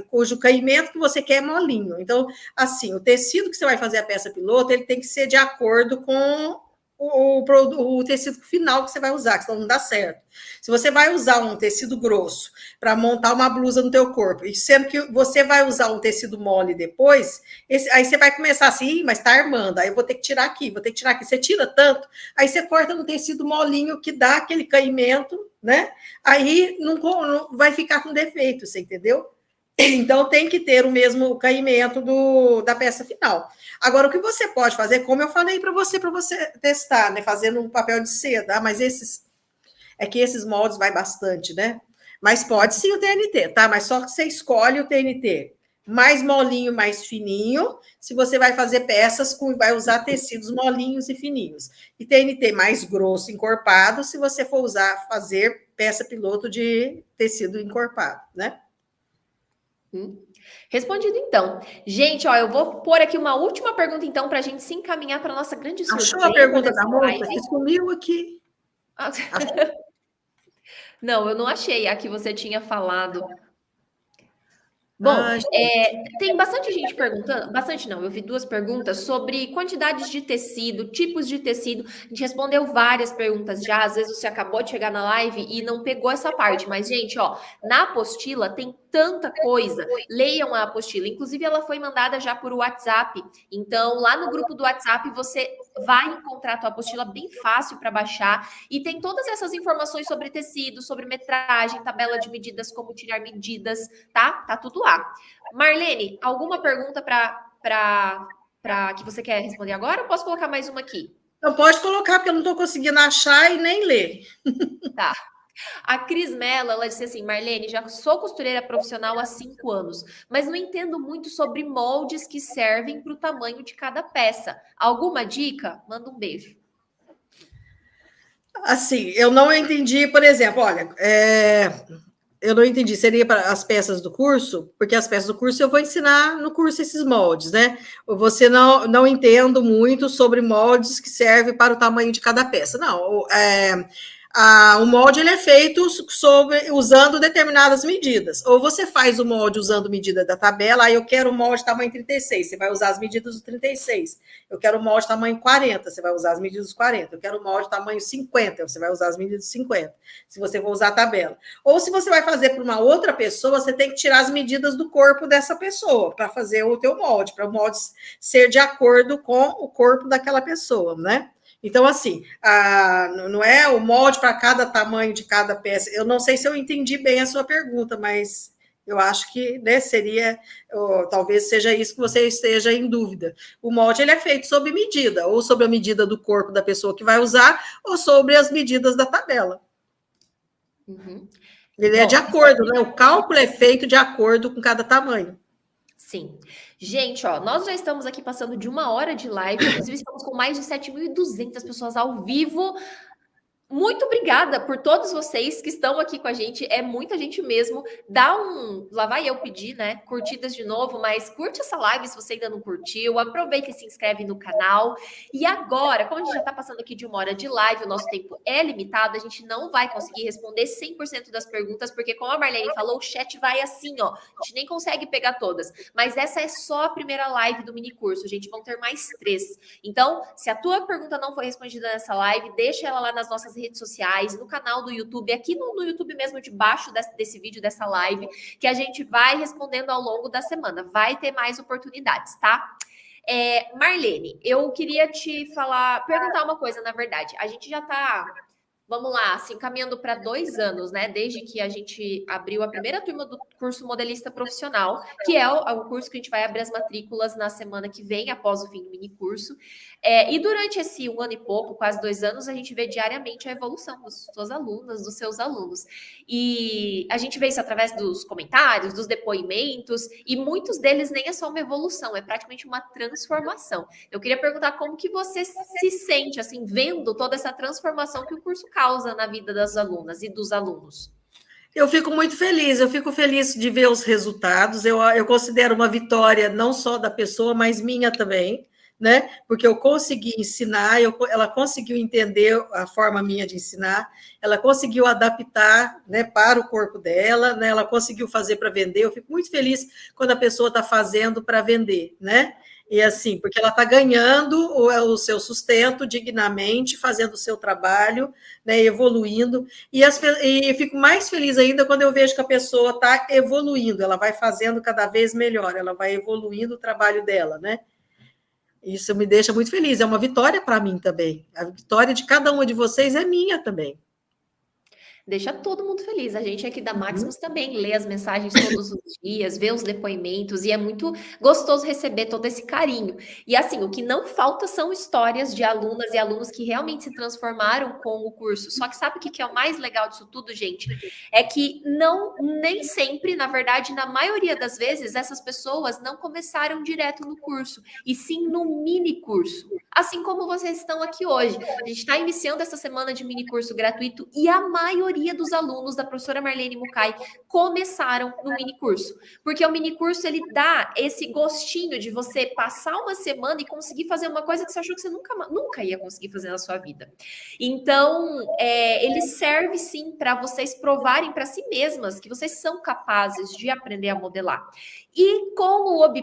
cujo caimento que você quer é molinho. Então, assim, o tecido que você vai fazer a peça piloto, ele tem que ser de acordo com o tecido final que você vai usar, que senão não dá certo. Se você vai usar um tecido grosso para montar uma blusa no teu corpo, e sendo que você vai usar um tecido mole depois, aí você vai começar assim, mas tá armando, aí eu vou ter que tirar aqui, você tira tanto, aí você corta no tecido molinho que dá aquele caimento, né? Aí não vai ficar com defeito, você entendeu? Então, tem que ter o mesmo caimento da peça final. Agora, o que você pode fazer, como eu falei para você testar, né? Fazendo um papel de seda, mas esses moldes vai bastante, né? Mas pode sim o TNT, tá? Mas só que você escolhe o TNT mais molinho, mais fininho, se você vai fazer peças vai usar tecidos molinhos e fininhos. E TNT mais grosso, encorpado, se você for fazer peça piloto de tecido encorpado, né? Respondido, então. Gente, ó, eu vou pôr aqui uma última pergunta, então, para a gente se encaminhar para a nossa grande surpresa. Achou a pergunta da moça? Que sumiu aqui. Não, eu não achei a que você tinha falado. Bom, tem bastante gente perguntando, bastante não, eu vi 2 perguntas sobre quantidades de tecido, tipos de tecido. A gente respondeu várias perguntas já, às vezes você acabou de chegar na live e não pegou essa parte, mas gente, ó, na apostila tem tanta coisa, leiam a apostila, inclusive ela foi mandada já por WhatsApp, então lá no grupo do WhatsApp você vai encontrar a tua apostila bem fácil para baixar e tem todas essas informações sobre tecido, sobre metragem, tabela de medidas, como tirar medidas, tá? Tá tudo lá. Marlene, alguma pergunta para que você quer responder agora ou posso colocar mais uma aqui? Não pode colocar, porque eu não estou conseguindo achar e nem ler. Tá. A Cris Mello, ela disse assim, Marlene, já sou costureira profissional há 5 anos, mas não entendo muito sobre moldes que servem para o tamanho de cada peça. Alguma dica? Manda um beijo. Assim, eu não entendi, por exemplo, olha, eu não entendi, seria para as peças do curso? Porque as peças do curso eu vou ensinar no curso esses moldes, né? Você não entendo muito sobre moldes que servem para o tamanho de cada peça. Não, o molde ele é feito usando determinadas medidas. Ou você faz o molde usando medida da tabela, aí eu quero o molde tamanho 36, você vai usar as medidas do 36. Eu quero o molde tamanho 40, você vai usar as medidas dos 40. Eu quero o molde tamanho 50, você vai usar as medidas dos 50, se você for usar a tabela. Ou se você vai fazer para uma outra pessoa, você tem que tirar as medidas do corpo dessa pessoa para fazer o teu molde, para o molde ser de acordo com o corpo daquela pessoa, né? Então, assim, não é o molde para cada tamanho de cada peça. Eu não sei se eu entendi bem a sua pergunta, mas eu acho que, né, talvez seja isso que você esteja em dúvida. O molde ele é feito sob medida, ou sobre a medida do corpo da pessoa que vai usar, ou sobre as medidas da tabela. Uhum. Ele é de acordo, né? O cálculo é feito de acordo com cada tamanho. Sim. Gente, ó, nós já estamos aqui passando de 1 hora de live, inclusive estamos com mais de 7.200 pessoas ao vivo. Muito obrigada por todos vocês que estão aqui com a gente, é muita gente mesmo. Lá vai eu pedir, né, curtidas de novo, mas curte essa live se você ainda não curtiu, aproveita e se inscreve no canal. E agora, como a gente já tá passando aqui de 1 hora de live, o nosso tempo é limitado, a gente não vai conseguir responder 100% das perguntas, porque como a Marlene falou, o chat vai assim, ó, a gente nem consegue pegar todas. Mas essa é só a primeira live do mini curso, gente, vão ter mais 3. Então, se a tua pergunta não foi respondida nessa live, deixa ela lá nas nossas redes sociais, no canal do YouTube, aqui no YouTube mesmo, debaixo desse vídeo, dessa live, que a gente vai respondendo ao longo da semana. Vai ter mais oportunidades, tá? Marlene, eu queria te perguntar uma coisa, na verdade. A gente já tá, vamos lá, assim, caminhando para 2 anos, né? Desde que a gente abriu a primeira turma do curso Modelista Profissional, que é o curso que a gente vai abrir as matrículas na semana que vem, após o fim do mini curso. E durante esse 1 ano e pouco, quase 2 anos, a gente vê diariamente a evolução das suas alunas, dos seus alunos. E a gente vê isso através dos comentários, dos depoimentos, e muitos deles nem é só uma evolução, é praticamente uma transformação. Eu queria perguntar como que você se sente, assim, vendo toda essa transformação que o curso causa na vida das alunas e dos alunos. Eu fico muito feliz, eu fico feliz de ver os resultados. Eu considero uma vitória não só da pessoa, mas minha também, né? Porque eu consegui ensinar, ela conseguiu entender a forma minha de ensinar, ela conseguiu adaptar, né, para o corpo dela, né? Ela conseguiu fazer para vender. Eu fico muito feliz quando a pessoa está fazendo para vender, né? E assim, porque ela está ganhando o seu sustento dignamente, fazendo o seu trabalho, né, evoluindo. E fico mais feliz ainda quando eu vejo que a pessoa está evoluindo, ela vai fazendo cada vez melhor, ela vai evoluindo o trabalho dela, né? Isso me deixa muito feliz, é uma vitória para mim também. A vitória de cada uma de vocês é minha também. Deixa todo mundo feliz. A gente aqui da Maximus também lê as mensagens todos os dias, vê os depoimentos, e é muito gostoso receber todo esse carinho. E assim, o que não falta são histórias de alunas e alunos que realmente se transformaram com o curso. Só que sabe o que é o mais legal disso tudo, gente? É que nem sempre, na verdade, na maioria das vezes, essas pessoas não começaram direto no curso, e sim no mini curso. Assim como vocês estão aqui hoje. A gente está iniciando essa semana de mini curso gratuito, e a maioria dos alunos da professora Marlene Mukai começaram no mini curso, porque o mini curso ele dá esse gostinho de você passar uma semana e conseguir fazer uma coisa que você achou que você nunca ia conseguir fazer na sua vida. Então, ele serve sim para vocês provarem para si mesmas que vocês são capazes de aprender a modelar. E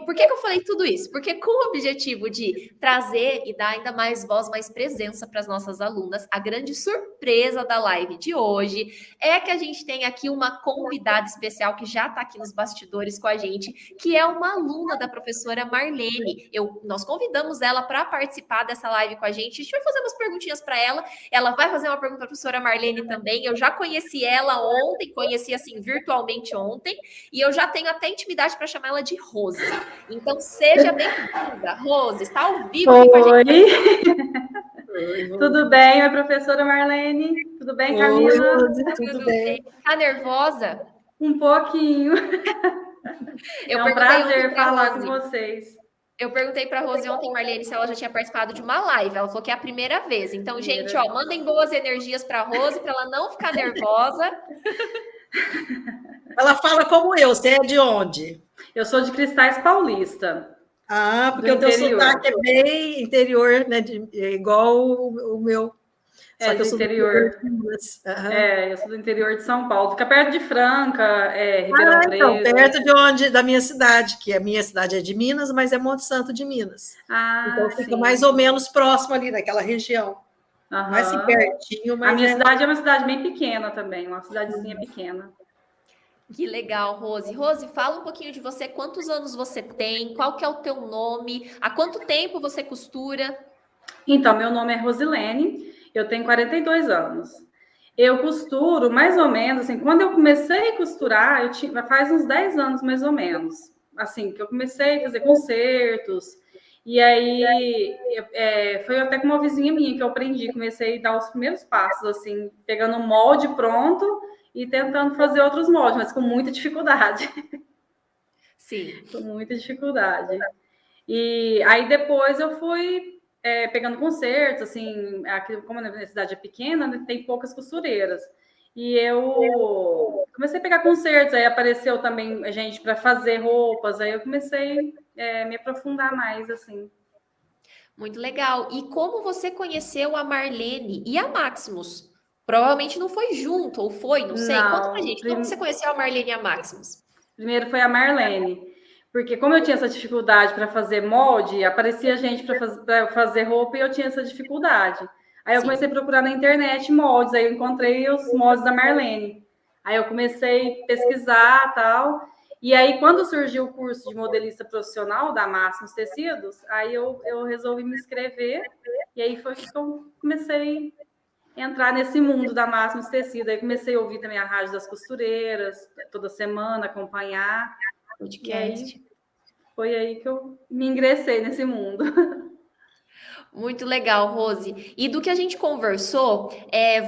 por que eu falei tudo isso? Porque com o objetivo de trazer e dar ainda mais voz, mais presença para as nossas alunas, a grande surpresa da live de hoje hoje é que a gente tem aqui uma convidada especial que já está aqui nos bastidores com a gente, que é uma aluna da professora Marlene. Nós convidamos ela para participar dessa live com a gente. A gente vai fazer umas perguntinhas para ela. Ela vai fazer uma pergunta para a professora Marlene também. Eu já conheci ela ontem, conheci assim virtualmente ontem, e eu já tenho até intimidade para chamar ela de Rose. Então, seja bem-vinda, Rose. Está ao vivo aqui com a gente. Tudo bem, minha professora Marlene? Tudo bem, Camila? Tudo bem. Tá nervosa? Um pouquinho. É um prazer falar com vocês. Eu perguntei para a Rose ontem, Marlene, se ela já tinha participado de uma live. Ela falou que é a primeira vez. Então, gente, ó, mandem boas energias para a Rose, para ela não ficar nervosa. Ela fala como eu. Você é de onde? Eu sou de Cristais Paulista. Ah, porque o teu sotaque é bem interior, né? Igual o meu. Só que eu sou interior. Eu sou do interior de São Paulo. Fica perto de Franca, Ribeirão Preto. Então, perto da minha cidade, que a minha cidade é de Minas, mas é Monte Santo de Minas. Então fica mais ou menos próximo ali naquela região. Mais assim, pertinho, mas. A minha cidade é uma cidade bem pequena também, uma cidadezinha pequena. Que legal, Rose. Rose, fala um pouquinho de você. Quantos anos você tem? Qual que é o teu nome? Há quanto tempo você costura? Então, meu nome é Rosilene, eu tenho 42 anos. Eu costuro mais ou menos, assim, quando eu comecei a costurar, faz uns 10 anos mais ou menos, assim, que eu comecei a fazer concertos, e aí foi até com uma vizinha minha que eu aprendi, comecei a dar os primeiros passos, assim, pegando um molde pronto e tentando fazer outros moldes, mas com muita dificuldade. Sim. Com muita dificuldade. E aí depois eu fui pegando concertos, assim, aqui, como a minha cidade é pequena, né, tem poucas costureiras. E eu comecei a pegar concertos, aí apareceu também gente para fazer roupas, aí eu comecei a me aprofundar mais, assim. Muito legal. E como você conheceu a Marlene e a Maximus? Provavelmente não foi junto, ou foi, não sei. Conta pra gente, como você conheceu a Marlene e a Maximus? Primeiro foi a Marlene, porque como eu tinha essa dificuldade para fazer molde, aparecia gente para fazer roupa e eu tinha essa dificuldade. Aí eu comecei a procurar na internet moldes, aí eu encontrei os moldes da Marlene. Aí eu comecei a pesquisar e tal. E aí, quando surgiu o curso de modelista profissional da Maximus Tecidos, aí eu resolvi me inscrever, e aí foi que eu comecei entrar nesse mundo da Maximus Tecido. Aí comecei a ouvir também a rádio das costureiras, toda semana, acompanhar. Podcast. Foi aí que eu me ingressei nesse mundo. Muito legal, Rose. E do que a gente conversou,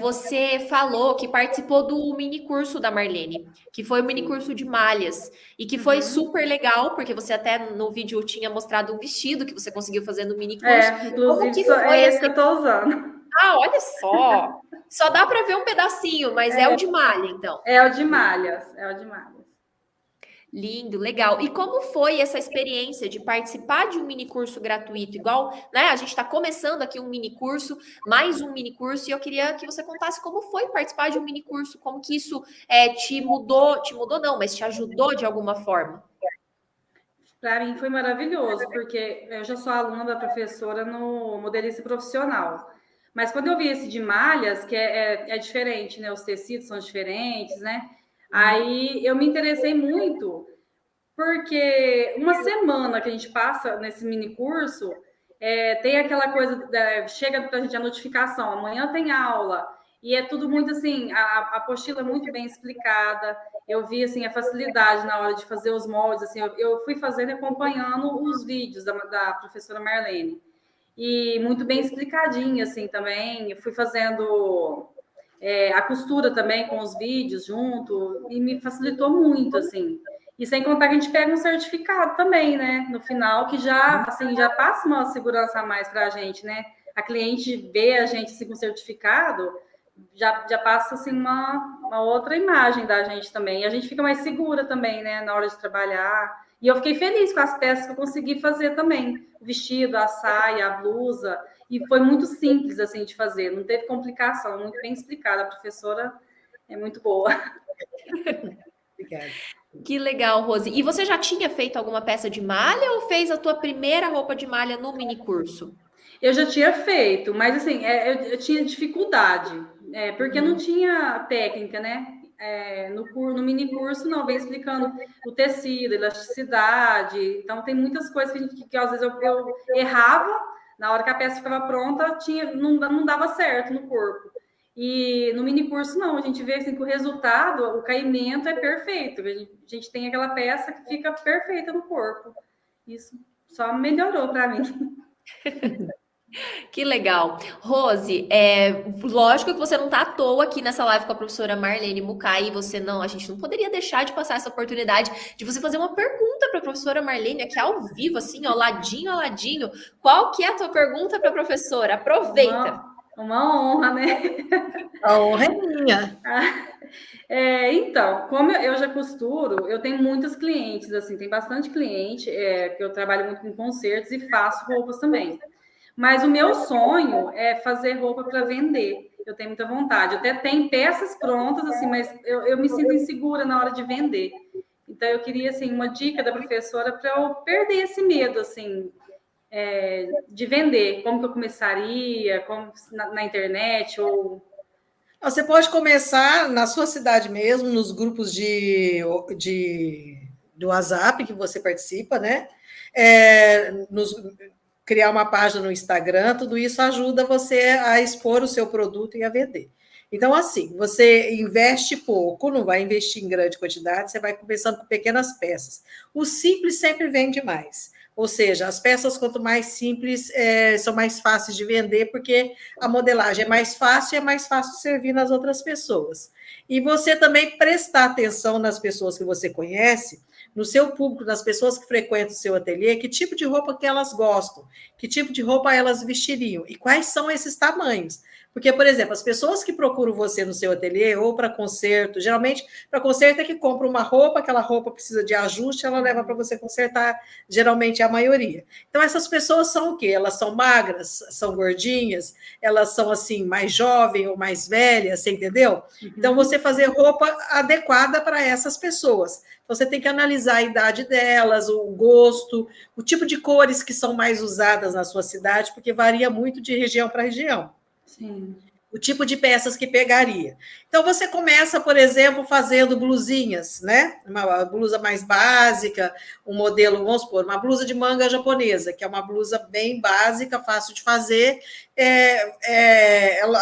você falou que participou do mini curso da Marlene, que foi o mini curso de malhas, e que foi super legal, porque você até no vídeo tinha mostrado um vestido que você conseguiu fazer no mini curso. Inclusive foi esse que eu tô usando. Ah, olha só! Só dá para ver um pedacinho, mas é o de malha, então. É o de malhas, Lindo, legal. E como foi essa experiência de participar de um mini curso gratuito? Igual, né? A gente está começando aqui um mini curso, mais um mini curso, e eu queria que você contasse como foi participar de um mini curso, como que isso te mudou não, mas te ajudou de alguma forma. Para mim foi maravilhoso, porque eu já sou aluna da professora no modelista profissional. Mas quando eu vi esse de malhas, que é diferente, né? Os tecidos são diferentes, né? Aí eu me interessei muito, porque uma semana que a gente passa nesse mini curso, tem aquela coisa, chega para a gente a notificação, amanhã tem aula, e é tudo muito assim, a apostila é muito bem explicada, eu vi assim, a facilidade na hora de fazer os moldes, assim, eu fui fazendo e acompanhando os vídeos da professora Marlene, e muito bem explicadinho assim também, eu fui fazendo a costura também com os vídeos junto, e me facilitou muito, assim. E sem contar que a gente pega um certificado também, né? No final, que já passa uma segurança a mais para a gente, né? A cliente vê a gente assim, com certificado, já passa assim, uma outra imagem da gente também. E a gente fica mais segura também, né? Na hora de trabalhar. E eu fiquei feliz com as peças que eu consegui fazer também. O vestido, a saia, a blusa. E foi muito simples, assim, de fazer. Não teve complicação, muito bem explicada. A professora é muito boa. Obrigada. Que legal, Rose. E você já tinha feito alguma peça de malha ou fez a tua primeira roupa de malha no mini curso? Eu já tinha feito, mas assim, eu tinha dificuldade porque não tinha técnica, né? No mini curso, não, vem explicando o tecido, elasticidade. Então, tem muitas coisas que às vezes eu errava, na hora que a peça ficava pronta, não dava certo no corpo. E no mini curso, não, a gente vê assim, que o resultado, o caimento é perfeito. A gente tem aquela peça que fica perfeita no corpo. Isso só melhorou para mim. Que legal. Rose, lógico que você não está à toa aqui nessa live com a professora Marlene Mukai, a gente não poderia deixar de passar essa oportunidade de você fazer uma pergunta para a professora Marlene aqui ao vivo, assim, ó, ladinho a ladinho. Qual que é a tua pergunta para a professora? Aproveita. Uma honra, né? A honra é minha. Então, como eu já costuro, eu tenho muitos clientes, assim, tem bastante cliente, que eu trabalho muito com concertos e faço roupas também. Mas o meu sonho é fazer roupa para vender. Eu tenho muita vontade. Eu até tenho peças prontas, assim, mas eu me sinto insegura na hora de vender. Então, eu queria, assim, uma dica da professora para eu perder esse medo, assim, de vender. Como que eu começaria? Como na internet ou... Você pode começar na sua cidade mesmo, nos grupos do WhatsApp que você participa, né? Criar uma página no Instagram, tudo isso ajuda você a expor o seu produto e a vender. Então, assim, você investe pouco, não vai investir em grande quantidade, você vai começando com pequenas peças. O simples sempre vende mais. Ou seja, as peças, quanto mais simples, são mais fáceis de vender, porque a modelagem é mais fácil e é mais fácil servir nas outras pessoas. E você também prestar atenção nas pessoas que você conhece, no seu público, nas pessoas que frequentam o seu ateliê, que tipo de roupa que elas gostam, que tipo de roupa elas vestiriam e quais são esses tamanhos. Porque, por exemplo, as pessoas que procuram você no seu ateliê ou para concerto, geralmente para concerto é que compra uma roupa, aquela roupa precisa de ajuste, ela leva para você consertar, geralmente é a maioria. Então, essas pessoas são o quê? Elas são magras, são gordinhas, elas são, assim, mais jovens ou mais velhas, você entendeu? Então, você fazer roupa adequada para essas pessoas. Então, você tem que analisar a idade delas, o gosto, o tipo de cores que são mais usadas na sua cidade, porque varia muito de região para região. Sim. O tipo de peças que pegaria. Então, você começa, por exemplo, fazendo blusinhas, né? Uma blusa mais básica, um modelo, vamos supor, uma blusa de manga japonesa, que é uma blusa bem básica, fácil de fazer.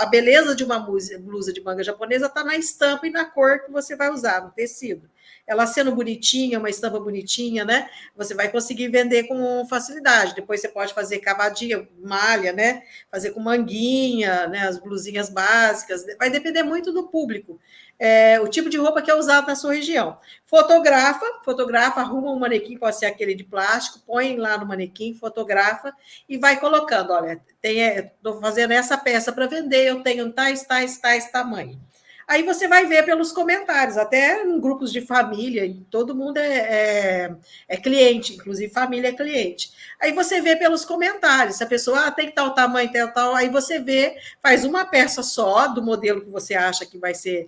A beleza de uma blusa de manga japonesa está na estampa e na cor que você vai usar, no tecido. Ela sendo bonitinha, uma estampa bonitinha, né? Você vai conseguir vender com facilidade. Depois você pode fazer cavadinha, malha, né? Fazer com manguinha, né? As blusinhas básicas. Vai depender muito do público. O tipo de roupa que é usado na sua região. Fotografa, arruma um manequim, pode ser aquele de plástico, põe lá no manequim, fotografa e vai colocando. Olha, estou fazendo essa peça para vender, eu tenho tais tamanho. Aí você vai ver pelos comentários, até em grupos de família, todo mundo é cliente, inclusive família é cliente. Aí você vê pelos comentários, se a pessoa tem tal tamanho, tal, aí você vê, faz uma peça só do modelo que você acha que vai ser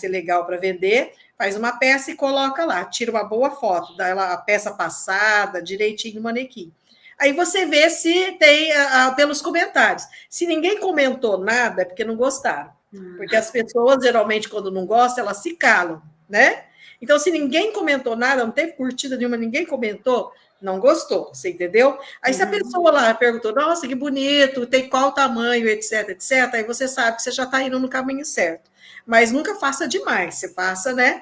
legal para vender, faz uma peça e coloca lá, tira uma boa foto, dá ela a peça passada, direitinho no manequim. Aí você vê se tem pelos comentários. Se ninguém comentou nada, é porque não gostaram. Porque as pessoas, geralmente, quando não gostam, elas se calam, né? Então, se ninguém comentou nada, não teve curtida nenhuma, ninguém comentou, não gostou, você entendeu? Aí, se a pessoa lá perguntou, nossa, que bonito, tem qual tamanho, etc, aí você sabe que você já está indo no caminho certo. Mas nunca faça demais, você faça, né?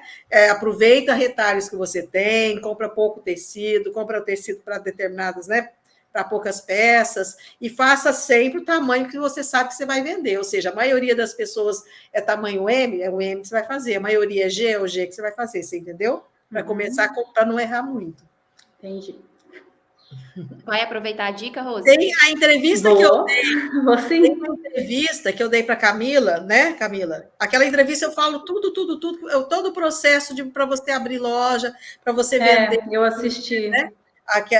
Aproveita retalhos que você tem, compra pouco tecido, compra o tecido para determinadas, né? Para poucas peças, e faça sempre o tamanho que você sabe que você vai vender, ou seja, a maioria das pessoas é tamanho M, é o M que você vai fazer, a maioria é G, é o G que você vai fazer, você entendeu? Para começar, para não errar muito. Entendi. Vai aproveitar a dica, Rose? Tem a entrevista que eu dei, tem uma entrevista que eu dei para Camila, né, Camila? Aquela entrevista eu falo tudo, todo o processo para você abrir loja, para você vender. Eu assisti. Né?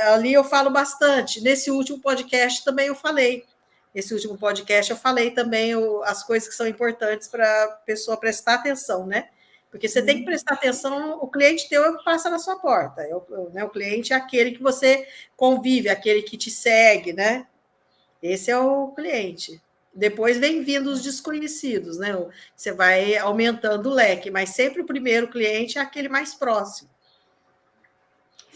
Ali eu falo bastante. Nesse último podcast também eu falei. Também as coisas que são importantes para a pessoa prestar atenção, né? Porque você tem que prestar atenção, o cliente teu é o que passa na sua porta. Né? O cliente é aquele que você convive, aquele que te segue, né? Esse é o cliente. Depois vem vindo os desconhecidos, né? Você vai aumentando o leque, mas sempre o primeiro cliente é aquele mais próximo.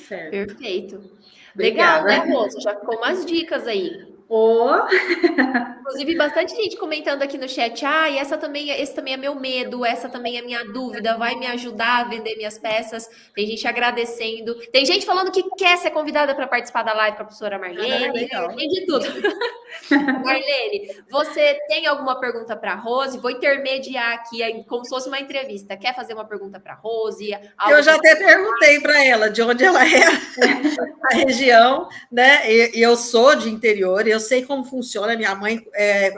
Certo. Perfeito. Obrigada. Legal, né, Rosa? Já ficou umas dicas aí. Inclusive, bastante gente comentando aqui no chat, esse também é meu medo, essa também é minha dúvida, vai me ajudar a vender minhas peças. Tem gente agradecendo. Tem gente falando que quer ser convidada para participar da live com a professora Marlene. Tem de tudo. Marlene, você tem alguma pergunta para a Rose? Vou intermediar aqui, como se fosse uma entrevista. Quer fazer uma pergunta para a Rose? Eu já até perguntei para ela de onde ela é, a região, né? E eu sou de interior, eu sei como funciona. Minha mãe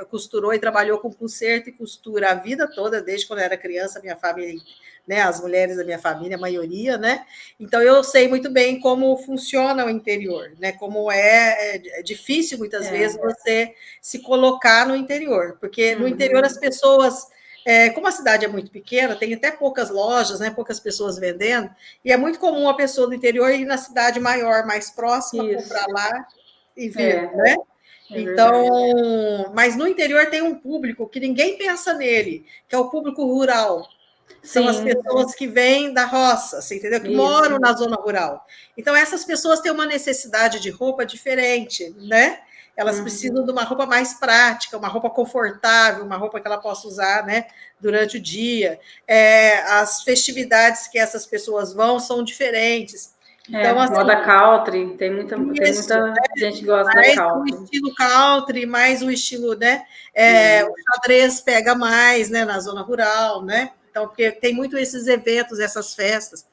costurou e trabalhou com conserto e costura a vida toda, desde quando eu era criança, minha família, né? As mulheres da minha família, a maioria, né? Então eu sei muito bem como funciona o interior, né? Como é difícil muitas vezes você se colocar no interior, porque no interior as pessoas, como a cidade é muito pequena, tem até poucas lojas, né? Poucas pessoas vendendo, e é muito comum a pessoa do interior ir na cidade maior, mais próxima, comprar lá e vir, né? Então, mas no interior tem um público que ninguém pensa nele, que é o público rural. São as pessoas que vêm da roça, você entendeu? Que moram na zona rural. Então, essas pessoas têm uma necessidade de roupa diferente, né? Elas precisam de uma roupa mais prática, uma roupa confortável, uma roupa que ela possa usar, né, durante o dia. As festividades que essas pessoas vão são diferentes. Então, assim, moda country, tem muita gente que gosta da country. O estilo country, mais o estilo, né? O xadrez pega mais, né, na zona rural, né? Então, porque tem muito esses eventos, essas festas,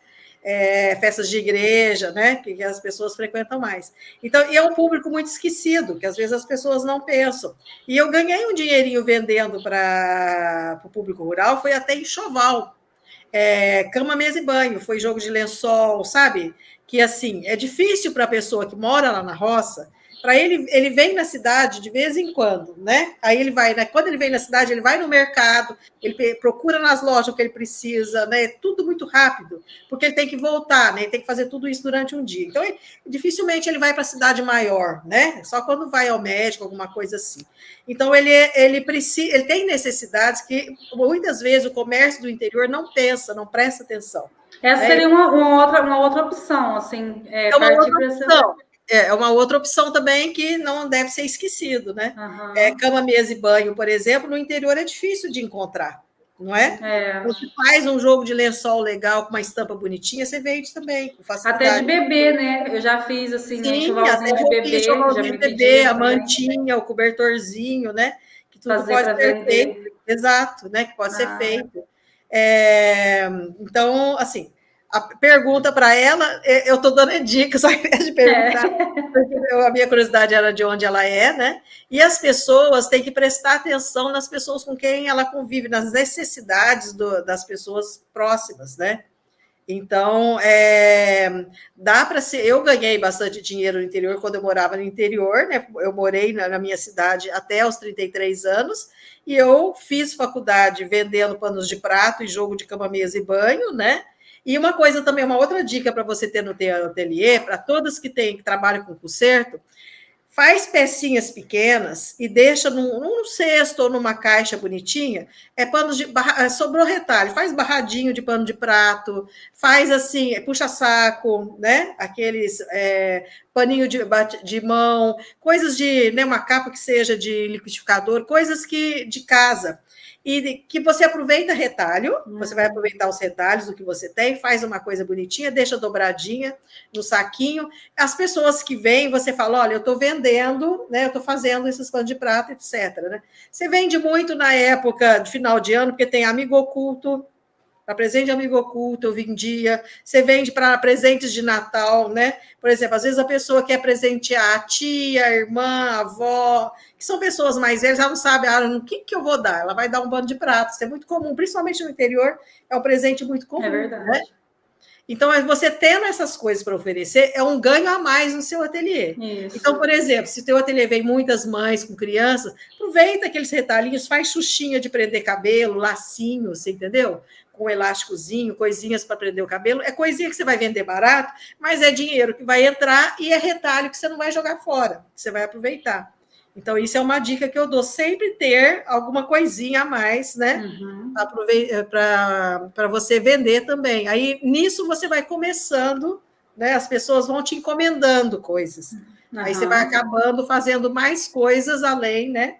festas de igreja, né? Que as pessoas frequentam mais. Então, e é um público muito esquecido, que às vezes as pessoas não pensam. E eu ganhei um dinheirinho vendendo para o público rural, foi até enxoval. Cama, mesa e banho, foi jogo de lençol, sabe? Que, assim, é difícil para a pessoa que mora lá na roça, para ele vem na cidade de vez em quando, né? Aí ele vai, né? Quando ele vem na cidade, ele vai no mercado, ele procura nas lojas o que ele precisa, né? Tudo muito rápido, porque ele tem que voltar, né? Ele tem que fazer tudo isso durante um dia. Então, dificilmente ele vai para a cidade maior, né? Só quando vai ao médico, alguma coisa assim. Então, ele tem necessidades que muitas vezes o comércio do interior não pensa, não presta atenção. Essa seria uma outra opção, assim. É uma outra opção também que não deve ser esquecido, né? Cama, mesa e banho, por exemplo, no interior é difícil de encontrar, não é? Você faz um jogo de lençol legal, com uma estampa bonitinha, você vende também, com facilidade. Até de bebê, né? Eu já fiz, assim, enxovalzinho de bebê. De bebê, a mantinha, o cobertorzinho, né? Que tudo pode ser feito. Exato, né? Que pode ser feito. Então, assim, a pergunta para ela, eu estou dando dicas ao invés de perguntar, porque a minha curiosidade era de onde ela é, né? E as pessoas têm que prestar atenção nas pessoas com quem ela convive, nas necessidades das pessoas próximas, né? Então, dá para ser. Eu ganhei bastante dinheiro no interior quando eu morava no interior, né? Eu morei na minha cidade até os 33 anos, e eu fiz faculdade vendendo panos de prato e jogo de cama, mesa e banho, né? E uma coisa também, uma outra dica para você ter no teu ateliê, para todos que trabalham com conserto, faz pecinhas pequenas e deixa num cesto ou numa caixa bonitinha, panos de sobrou retalho, faz barradinho de pano de prato, faz assim, puxa-saco, né? Aqueles paninho de mão, coisas de, né, uma capa que seja de liquidificador, coisas de casa. E que você aproveita retalho, você vai aproveitar os retalhos do que você tem, faz uma coisa bonitinha, deixa dobradinha no saquinho. As pessoas que vêm, você fala, olha, eu estou vendendo, né? Eu estou fazendo esses panos de prata, etc. Né? Você vende muito na época de final de ano, porque tem amigo oculto. Para presente de amigo oculto, eu vendia. Você vende para presentes de Natal, né? Por exemplo, às vezes a pessoa quer presentear a tia, a irmã, a avó, que são pessoas mais velhas, ela não sabe, o que eu vou dar? Ela vai dar um pano de prato, isso é muito comum, principalmente no interior, é um presente muito comum. É verdade. Né? Então, você tendo essas coisas para oferecer, é um ganho a mais no seu ateliê. Isso. Então, por exemplo, se o teu ateliê vem muitas mães com crianças, aproveita aqueles retalhinhos, faz xuxinha de prender cabelo, lacinho, você entendeu? Com elásticozinho, coisinhas para prender o cabelo. É coisinha que você vai vender barato, mas é dinheiro que vai entrar e é retalho que você não vai jogar fora, que você vai aproveitar. Então, isso é uma dica que eu dou, sempre ter alguma coisinha a mais, né? Para você vender também. Aí, nisso, você vai começando, né? As pessoas vão te encomendando coisas. Aí você vai acabando fazendo mais coisas além, né?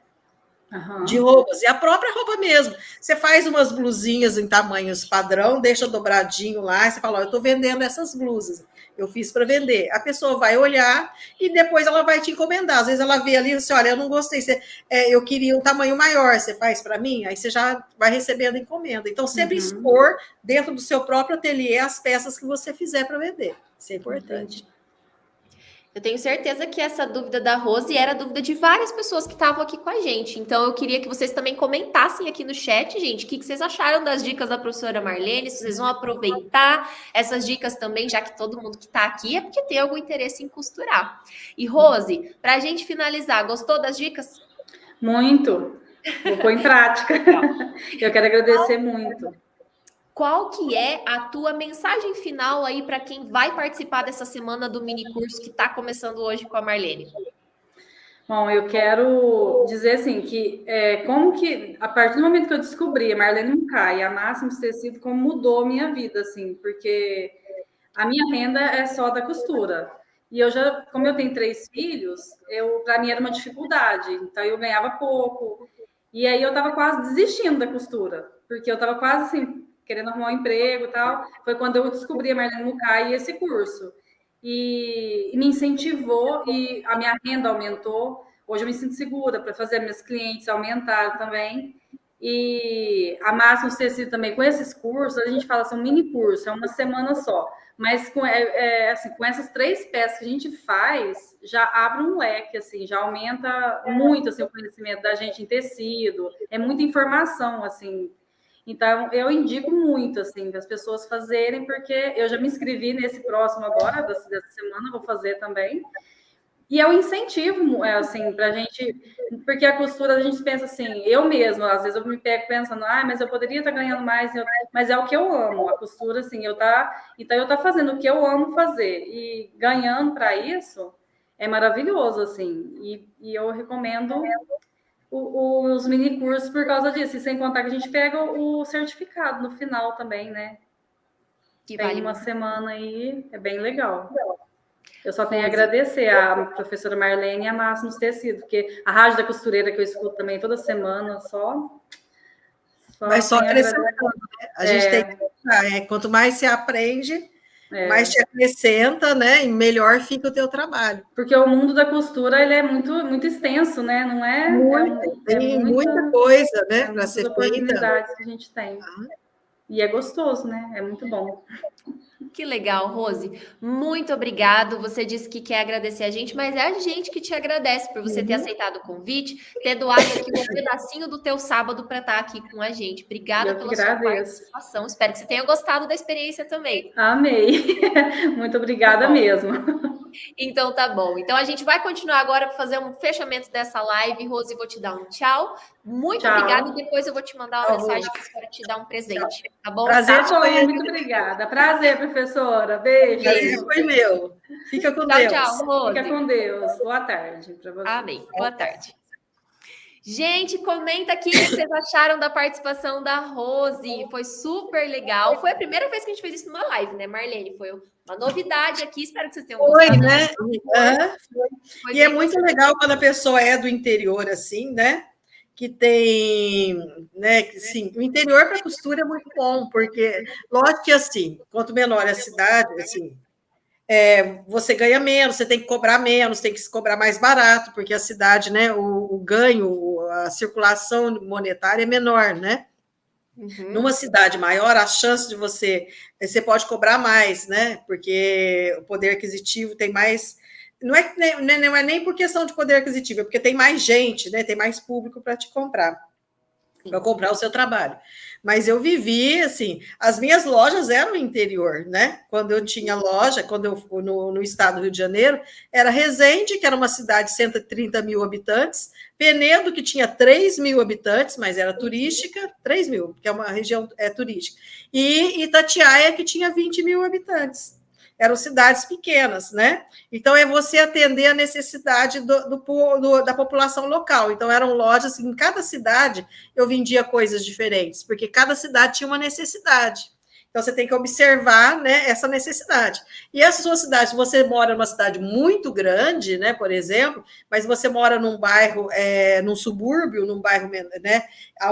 De roupas. E a própria roupa mesmo. Você faz umas blusinhas em tamanhos padrão, deixa dobradinho lá, e você fala, eu estou vendendo essas blusas. Eu fiz para vender. A pessoa vai olhar e depois ela vai te encomendar. Às vezes ela vê ali e diz, olha, eu não gostei, eu queria um tamanho maior, você faz para mim? Aí você já vai recebendo encomenda. Então, sempre expor dentro do seu próprio ateliê as peças que você fizer para vender. Isso é importante. Eu tenho certeza que essa dúvida da Rose era a dúvida de várias pessoas que estavam aqui com a gente. Então, eu queria que vocês também comentassem aqui no chat, gente, o que vocês acharam das dicas da professora Marlene, se vocês vão aproveitar essas dicas também, já que todo mundo que está aqui é porque tem algum interesse em costurar. E, Rose, para a gente finalizar, gostou das dicas? Muito. Vou pôr em prática. Eu quero agradecer muito. Qual que é a tua mensagem final aí para quem vai participar dessa semana do mini curso que está começando hoje com a Marlene? Bom, eu quero dizer assim que como que a partir do momento que eu descobri a Marlene Mucay e a Máximos Tecido, como mudou a minha vida, assim, porque a minha renda é só da costura. E eu já, como eu tenho 3 filhos, para mim era uma dificuldade. Então eu ganhava pouco. E aí eu estava quase desistindo da costura, porque eu estava quase assim querendo arrumar um emprego e tal. Foi quando eu descobri a Marlene Mucay e esse curso. E me incentivou e a minha renda aumentou. Hoje eu me sinto segura para fazer meus clientes aumentar também. E a Máximos Tecido também, com esses cursos, a gente fala, são mini curso, é uma semana só. Mas com essas 3 peças que a gente faz, já abre um leque, assim, já aumenta muito assim, o conhecimento da gente em tecido. É muita informação, assim. Então, eu indico muito, assim, as pessoas fazerem, porque eu já me inscrevi nesse próximo agora, dessa semana, vou fazer também. E é um incentivo, assim, pra gente, porque a costura, a gente pensa assim, eu mesma, às vezes eu me pego pensando, mas eu poderia estar ganhando mais, mas é o que eu amo, a costura, assim, então eu tô fazendo o que eu amo fazer, e ganhando para isso, é maravilhoso, assim, e eu recomendo os mini cursos por causa disso, e sem contar que a gente pega o certificado no final também, né? Que tem vale uma semana aí, é bem legal. Eu só tenho a agradecer a professora Marlene e a Máximos Tecido, porque a Rádio da Costureira que eu escuto também toda semana, Vai só acrescentando, né? A gente tem que pensar, quanto mais você aprende, mais te acrescenta, né? E melhor fica o teu trabalho. Porque o mundo da costura, ele é muito, muito extenso, né? Não é? Tem muita coisa, né? Para ser feita. Oportunidades que a gente tem. E é gostoso, né? É muito bom. Que legal, Rose. Muito obrigado. Você disse que quer agradecer a gente, mas é a gente que te agradece por você ter aceitado o convite, ter doado aqui um pedacinho do teu sábado para estar aqui com a gente. Obrigada pela sua participação. Espero que você tenha gostado da experiência também. Amei. Muito obrigada mesmo. Então tá bom. Então a gente vai continuar agora para fazer um fechamento dessa live. Rose, vou te dar um tchau. Muito obrigada e depois eu vou te mandar uma mensagem para te dar um presente, tá bom? Prazer foi, muito obrigada. Prazer, professora. Beijo. Prazer foi meu. Fica com Deus. Tchau, Rose. Fica com Deus. Boa tarde para vocês. Amém. Boa tarde. Gente, comenta aqui o que vocês acharam da participação da Rose. Foi super legal. Foi a primeira vez que a gente fez isso numa live, né, Marlene? Foi uma novidade aqui. Espero que vocês tenham gostado. Né? Foi e é muito legal quando a pessoa é do interior, assim, né? Que tem, né? Que, sim, o interior para costura é muito bom, porque, lógico que, assim, quanto menor é a cidade, assim, você ganha menos, você tem que cobrar menos, tem que se cobrar mais barato, porque a cidade, né, o ganho, a circulação monetária é menor, né? Numa cidade maior, a chance de você pode cobrar mais, né? Porque o poder aquisitivo tem mais. Não é nem por questão de poder aquisitivo, é porque tem mais gente, né? Tem mais público para te comprar, para comprar o seu trabalho. Mas eu vivi, assim, as minhas lojas eram no interior, né? Quando eu tinha loja, quando eu fui no estado do Rio de Janeiro, era Resende, que era uma cidade de 130 mil habitantes, Penedo, que tinha 3 mil habitantes, mas era turística, 3 mil, que é uma região turística, e Itatiaia, que tinha 20 mil habitantes. eram cidades pequenas, né? Então, é você atender a necessidade da população local. Então, eram lojas, em cada cidade eu vendia coisas diferentes, porque cada cidade tinha uma necessidade. Então, você tem que observar, né, essa necessidade. E essa sua cidade, se você mora numa cidade muito grande, né, por exemplo, mas você mora num bairro, num subúrbio, num bairro, né,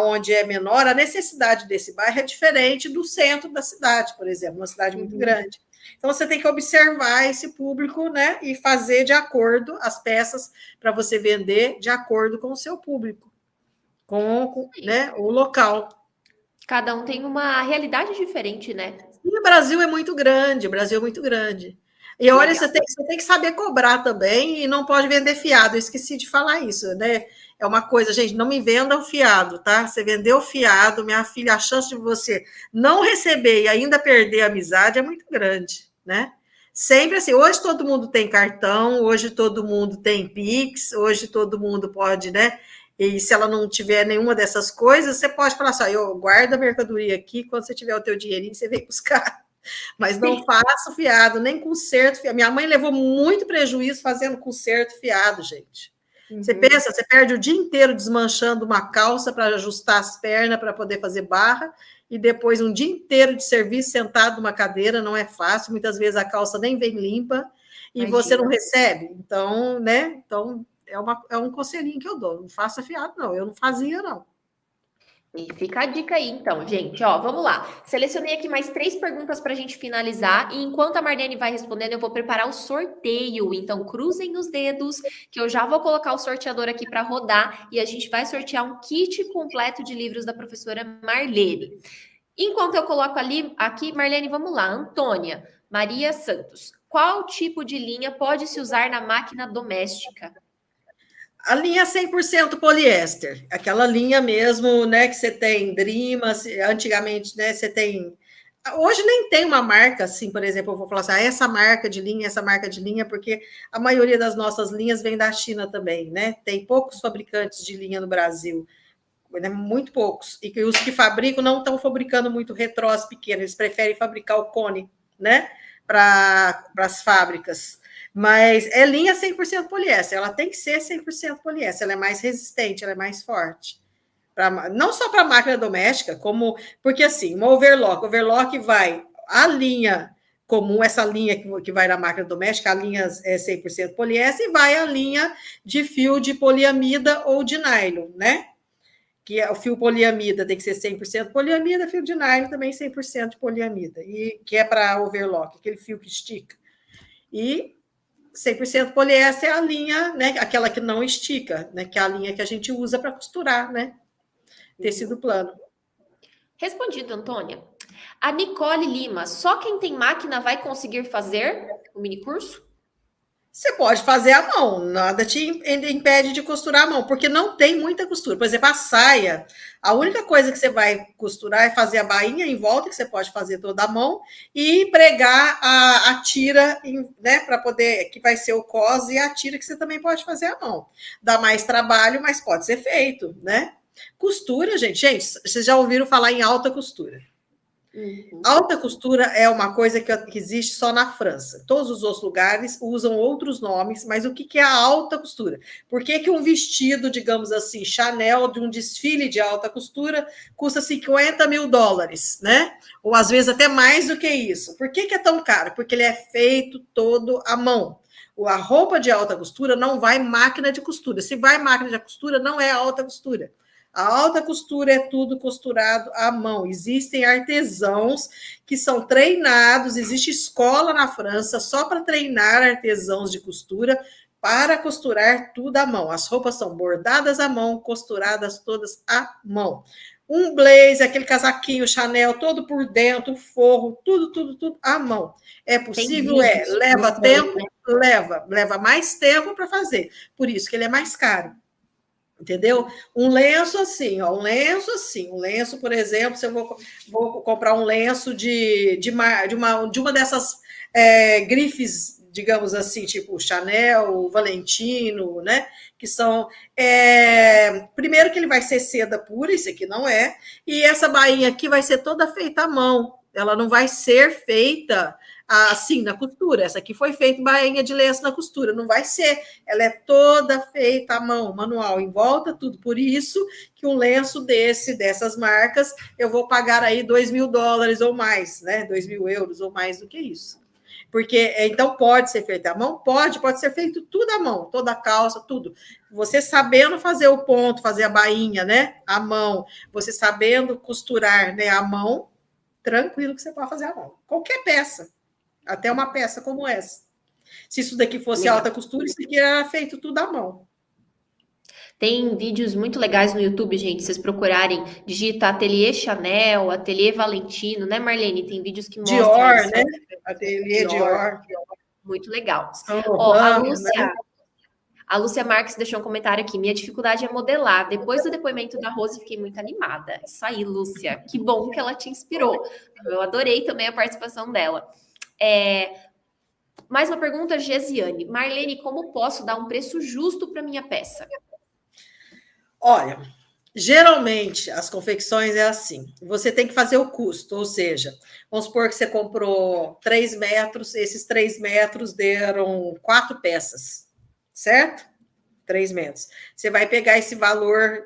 onde é menor, a necessidade desse bairro é diferente do centro da cidade, por exemplo, uma cidade muito grande. Então, você tem que observar esse público, né, e fazer de acordo as peças para você vender de acordo com o seu público, com né, o local. Cada um tem uma realidade diferente, né? E o Brasil é muito grande, o Brasil é muito grande. E olha, você tem que saber cobrar também e não pode vender fiado. Eu esqueci de falar isso, né? É uma coisa, gente, não me venda o fiado, tá? Você vendeu o fiado, minha filha, a chance de você não receber e ainda perder a amizade é muito grande, né? Sempre assim, hoje todo mundo tem cartão, hoje todo mundo tem Pix, hoje todo mundo pode, né? E se ela não tiver nenhuma dessas coisas, você pode falar assim, eu guardo a mercadoria aqui, quando você tiver o teu dinheirinho, você vem buscar. Mas não faça fiado, nem conserto fiado. Minha mãe levou muito prejuízo fazendo conserto fiado, gente. Você pensa, você perde o dia inteiro desmanchando uma calça para ajustar as pernas, para poder fazer barra, e depois um dia inteiro de serviço sentado numa cadeira, não é fácil, muitas vezes a calça nem vem limpa, e você não recebe. Então, né? Então, é um conselhinho que eu dou. Não faça fiado, não. Eu não fazia, não. E fica a dica aí, então, gente. Ó, vamos lá. Selecionei aqui mais 3 perguntas para a gente finalizar. E enquanto a Marlene vai respondendo, eu vou preparar o sorteio. Então, cruzem os dedos, que eu já vou colocar o sorteador aqui para rodar. E a gente vai sortear um kit completo de livros da professora Marlene. Enquanto eu coloco aqui, Marlene, vamos lá. Antônia Maria Santos. Qual tipo de linha pode se usar na máquina doméstica? A linha 100% poliéster, aquela linha mesmo, né, que você tem Drima, antigamente, né, você tem... Hoje nem tem uma marca assim, por exemplo, eu vou falar assim, essa marca de linha, porque a maioria das nossas linhas vem da China também, né? Tem poucos fabricantes de linha no Brasil, né, muito poucos, e que os que fabricam não estão fabricando muito retrós pequenos, eles preferem fabricar o cone, né, para as fábricas. Mas é linha 100% poliéster, ela tem que ser 100% poliéster, ela é mais resistente, ela é mais forte. Não só para máquina doméstica, como... Porque, assim, uma overlock vai... A linha comum, essa linha que vai na máquina doméstica, a linha é 100% poliéster, e vai a linha de fio de poliamida ou de nylon, né? Que o fio poliamida tem que ser 100% poliamida, fio de nylon também 100% de poliamida, e que é para overlock, aquele fio que estica. E 100% poliéster é a linha, né, aquela que não estica, né, que é a linha que a gente usa para costurar, né, tecido plano. Respondido, Antônia. A Nicole Lima, só quem tem máquina vai conseguir fazer o mini curso? Você pode fazer à mão, nada te impede de costurar à mão, porque não tem muita costura. Por exemplo, a saia, a única coisa que você vai costurar é fazer a bainha em volta, que você pode fazer toda à mão, e pregar a tira, né, para poder, que vai ser o cos e a tira, que você também pode fazer à mão. Dá mais trabalho, mas pode ser feito, né? Costura, gente, vocês já ouviram falar em alta costura? Alta costura é uma coisa que existe só na França. Todos os outros lugares usam outros nomes, mas o que é a alta costura? Por que um vestido, digamos assim, Chanel, de um desfile de alta costura, custa $50 mil, né? Ou às vezes até mais do que isso. Por que é tão caro? Porque ele é feito todo à mão. A roupa de alta costura não vai máquina de costura. Se vai máquina de costura, não é alta costura. A alta costura é tudo costurado à mão. Existem artesãos que são treinados, existe escola na França só para treinar artesãos de costura para costurar tudo à mão. As roupas são bordadas à mão, costuradas todas à mão. Um blazer, aquele casaquinho Chanel, todo por dentro, forro, tudo à mão. É possível? Leva tempo? Leva mais tempo para fazer. Por isso que ele é mais caro. Entendeu? Um lenço assim, ó, um lenço, por exemplo, se eu vou comprar um lenço de uma dessas grifes, digamos assim, tipo Chanel, Valentino, né? Que são primeiro que ele vai ser seda pura, isso aqui não é, e essa bainha aqui vai ser toda feita à mão, ela não vai ser feita assim na costura. Essa aqui foi feita bainha de lenço na costura, não vai ser. Ela é toda feita à mão, manual, em volta, tudo. Por isso que um lenço dessas marcas, eu vou pagar aí $2.000 ou mais, né? 2.000 euros ou mais do que isso. Porque, então, pode ser feito à mão? Pode ser feito tudo à mão, toda a calça, tudo. Você sabendo fazer o ponto, fazer a bainha, né? À mão, você sabendo costurar, né? À mão, tranquilo que você pode fazer à mão. Qualquer peça, até uma peça como essa. Se isso daqui fosse alta costura, isso aqui era feito tudo à mão. Tem vídeos muito legais no YouTube, gente. Se vocês procurarem, digita Ateliê Chanel, Ateliê Valentino, né, Marlene? Tem vídeos que mostram... Dior, né? Ateliê Dior. Muito legal. Ó, a Lúcia Marques deixou um comentário aqui. Minha dificuldade é modelar. Depois do depoimento da Rose, fiquei muito animada. Isso aí, Lúcia. Que bom que ela te inspirou. Eu adorei também a participação dela. Mais uma pergunta, Gesiane. Marlene, como posso dar um preço justo para minha peça? Olha, geralmente as confecções é assim, você tem que fazer o custo, ou seja, vamos supor que você comprou 3 metros, esses 3 metros deram 4 peças, certo? 3 metros. Você vai pegar esse valor,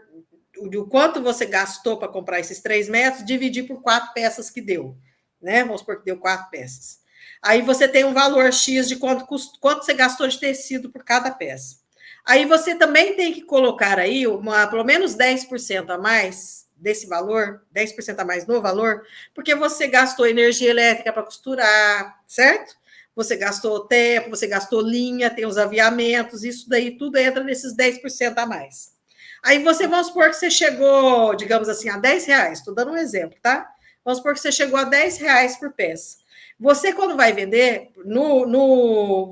o quanto você gastou para comprar esses 3 metros, dividir por 4 peças que deu, né? Vamos supor que deu 4 peças. Aí você tem um valor X de quanto você gastou de tecido por cada peça. Aí você também tem que colocar aí pelo menos 10% a mais desse valor, 10% a mais no valor, porque você gastou energia elétrica para costurar, certo? Você gastou tempo, você gastou linha, tem os aviamentos, isso daí tudo entra nesses 10% a mais. Aí vamos supor que você chegou, digamos assim, a R$10, estou dando um exemplo, tá? Vamos supor que você chegou a R$10 por peça. Você, quando vai vender,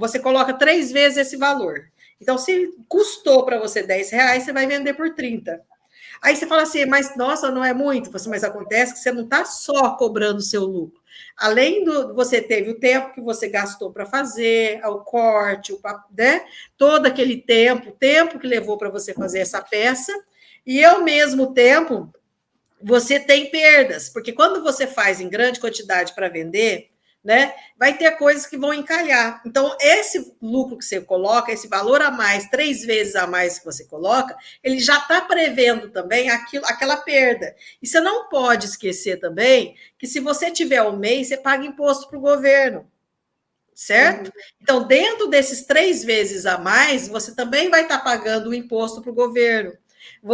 você coloca 3 vezes esse valor. Então, se custou para você R$10, você vai vender por 30. Aí você fala assim, mas nossa, não é muito? Mas acontece que você não está só cobrando o seu lucro. Além você teve o tempo que você gastou para fazer, o corte, né? Todo aquele tempo que levou para você fazer essa peça, e ao mesmo tempo você tem perdas, porque quando você faz em grande quantidade para vender, né, vai ter coisas que vão encalhar. Então, esse lucro que você coloca, esse valor a mais, 3 vezes a mais que você coloca, ele já está prevendo também aquela perda. E você não pode esquecer também que se você tiver um mês, você paga imposto para o governo, certo? Então, dentro desses 3 vezes a mais, você também vai estar pagando o imposto para o governo.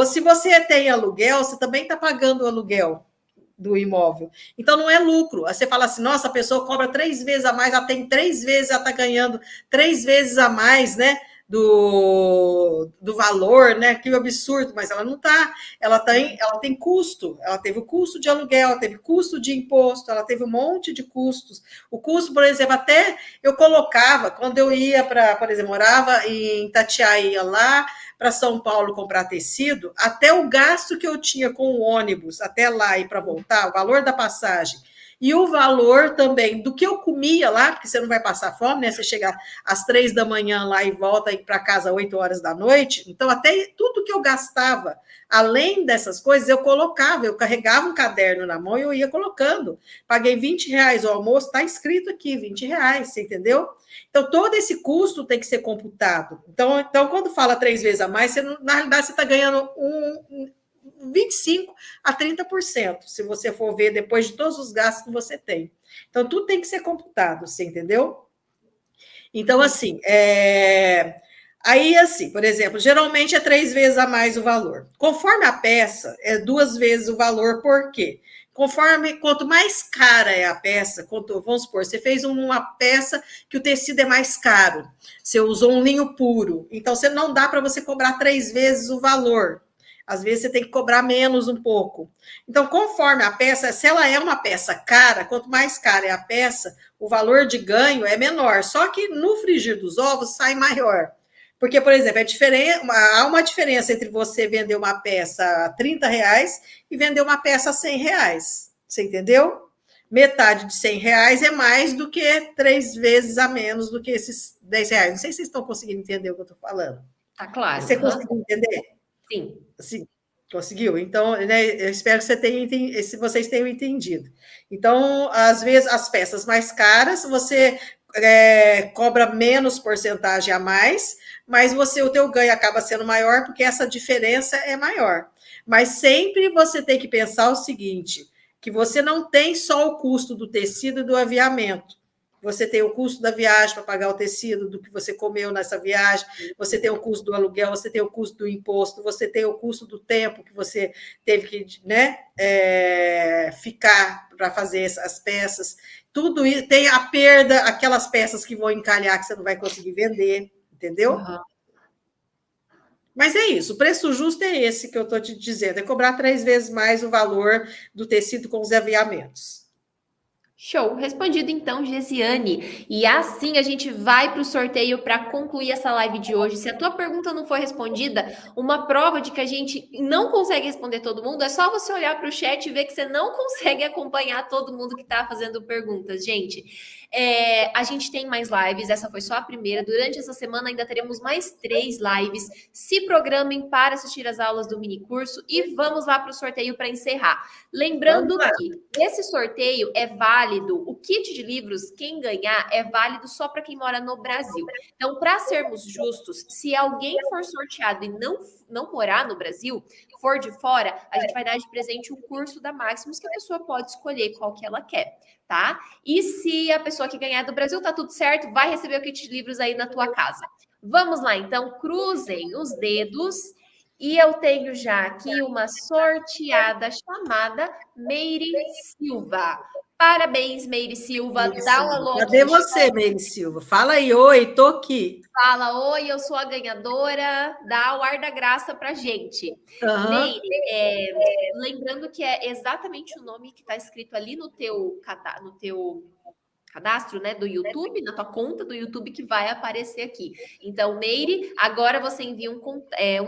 Se você tem aluguel, você também está pagando o aluguel do imóvel. Então, não é lucro. Aí você fala assim, nossa, a pessoa cobra 3 vezes a mais, ela tem 3 vezes, ela está ganhando 3 vezes a mais, né, do valor, né, que absurdo, mas ela não está, ela tem custo, ela teve o custo de aluguel, ela teve custo de imposto, ela teve um monte de custos. O custo, por exemplo, até eu colocava, quando eu ia por exemplo, morava em Itatiaia, ia lá para São Paulo comprar tecido, até o gasto que eu tinha com o ônibus, até lá e para voltar, o valor da passagem, e o valor também do que eu comia lá, porque você não vai passar fome, né? Você chega às 3 da manhã lá e volta para casa às 8 horas da noite. Então, até tudo que eu gastava, além dessas coisas, eu carregava um caderno na mão e eu ia colocando. Paguei R$20 o almoço, está escrito aqui, R$20, você entendeu? Então, todo esse custo tem que ser computado. Então quando fala 3 vezes a mais, na realidade, você está ganhando 25% a 30%, se você for ver depois de todos os gastos que você tem. Então, tudo tem que ser computado, você entendeu? Então, assim, aí, assim, por exemplo, geralmente é 3 vezes a mais o valor. Conforme a peça, é 2 vezes o valor, por quê? Quanto mais cara é a peça, vamos supor, você fez uma peça que o tecido é mais caro, você usou um linho puro, então não dá para você cobrar 3 vezes o valor. Às vezes você tem que cobrar menos um pouco. Então, conforme a peça, se ela é uma peça cara, quanto mais cara é a peça, o valor de ganho é menor. Só que no frigir dos ovos sai maior. Porque, por exemplo, há uma diferença entre você vender uma peça a R$30 e vender uma peça a R$100. Você entendeu? Metade de R$100 é mais do que 3 vezes a menos do que esses R$10. Não sei se vocês estão conseguindo entender o que eu estou falando. Tá claro. Você conseguiu entender? Sim. Sim. Conseguiu? Então, né, eu espero que vocês tenham entendido. Então, às vezes, as peças mais caras, você cobra menos porcentagem a mais, mas o teu ganho acaba sendo maior, porque essa diferença é maior. Mas sempre você tem que pensar o seguinte, que você não tem só o custo do tecido e do aviamento. Você tem o custo da viagem para pagar o tecido, do que você comeu nessa viagem, você tem o custo do aluguel, você tem o custo do imposto, você tem o custo do tempo que você teve que, né, ficar para fazer as peças. Tudo isso, tem a perda, aquelas peças que vão encalhar, que você não vai conseguir vender, entendeu? Uhum. Mas é isso, o preço justo é esse que eu estou te dizendo, é cobrar 3 vezes mais o valor do tecido com os aviamentos. Show, respondido então, Gesiane. E assim a gente vai para o sorteio para concluir essa live de hoje. Se a tua pergunta não foi respondida, uma prova de que a gente não consegue responder todo mundo, é só você olhar para o chat e ver que você não consegue acompanhar todo mundo que está fazendo perguntas. Gente, a gente tem mais lives, essa foi só a primeira. Durante essa semana ainda teremos mais 3 lives. Se programem para assistir as aulas do mini curso e vamos lá para o sorteio para encerrar. Lembrando que esse sorteio é válido, o kit de livros, quem ganhar, é válido só para quem mora no Brasil. Então, para sermos justos, se alguém for sorteado e não morar no Brasil, for de fora, a gente vai dar de presente um curso da Maximus que a pessoa pode escolher qual que ela quer, tá? E se a pessoa que ganhar do Brasil, tá tudo certo, vai receber o kit de livros aí na tua casa. Vamos lá, então, cruzem os dedos. E eu tenho já aqui uma sorteada chamada Meire Silva. Parabéns, Meire Silva. Dá um alô. Cadê você, Meire Silva? Fala aí, oi, tô aqui. Fala, oi, eu sou a ganhadora. Dá o ar da graça pra gente. Uhum. Meire, lembrando que é exatamente o nome que está escrito ali no teu cadastro, né, do YouTube, na tua conta do YouTube que vai aparecer aqui. Então, Meire, agora você envia um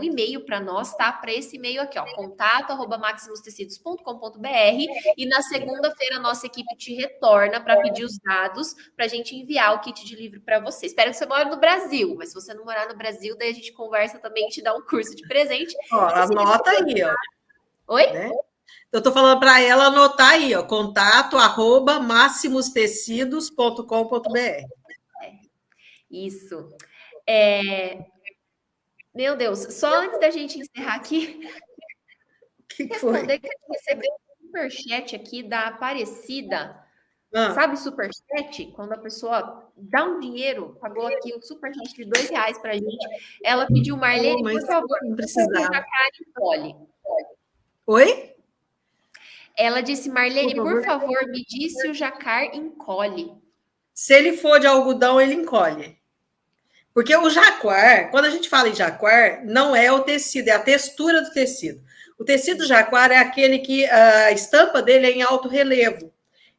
e-mail para nós, tá? Para esse e-mail aqui, ó, contato@maximustecidos.com.br, e na segunda-feira a nossa equipe te retorna para pedir os dados para a gente enviar o kit de livro para você. Espero que você mora no Brasil, mas se você não morar no Brasil, daí a gente conversa também e te dá um curso de presente. Ó, anota aí, ó. Oi? Né? Eu estou falando para ela anotar aí, ó, contato@maximustecidos.com.br. Isso. Meu Deus, só antes da gente encerrar aqui, responder que a gente recebeu um superchat aqui da Aparecida. Sabe superchat? Quando a pessoa dá um dinheiro, pagou aqui um superchat de R$2 para a gente, ela pediu, Marlene, por favor, não precisava. Oi? Ela disse, Marlene, por favor, me diz se o jacar encolhe. Se ele for de algodão, ele encolhe. Porque o jaquar, quando a gente fala em jaquar, não é o tecido, é a textura do tecido. O tecido jaquar é aquele que a estampa dele é em alto relevo.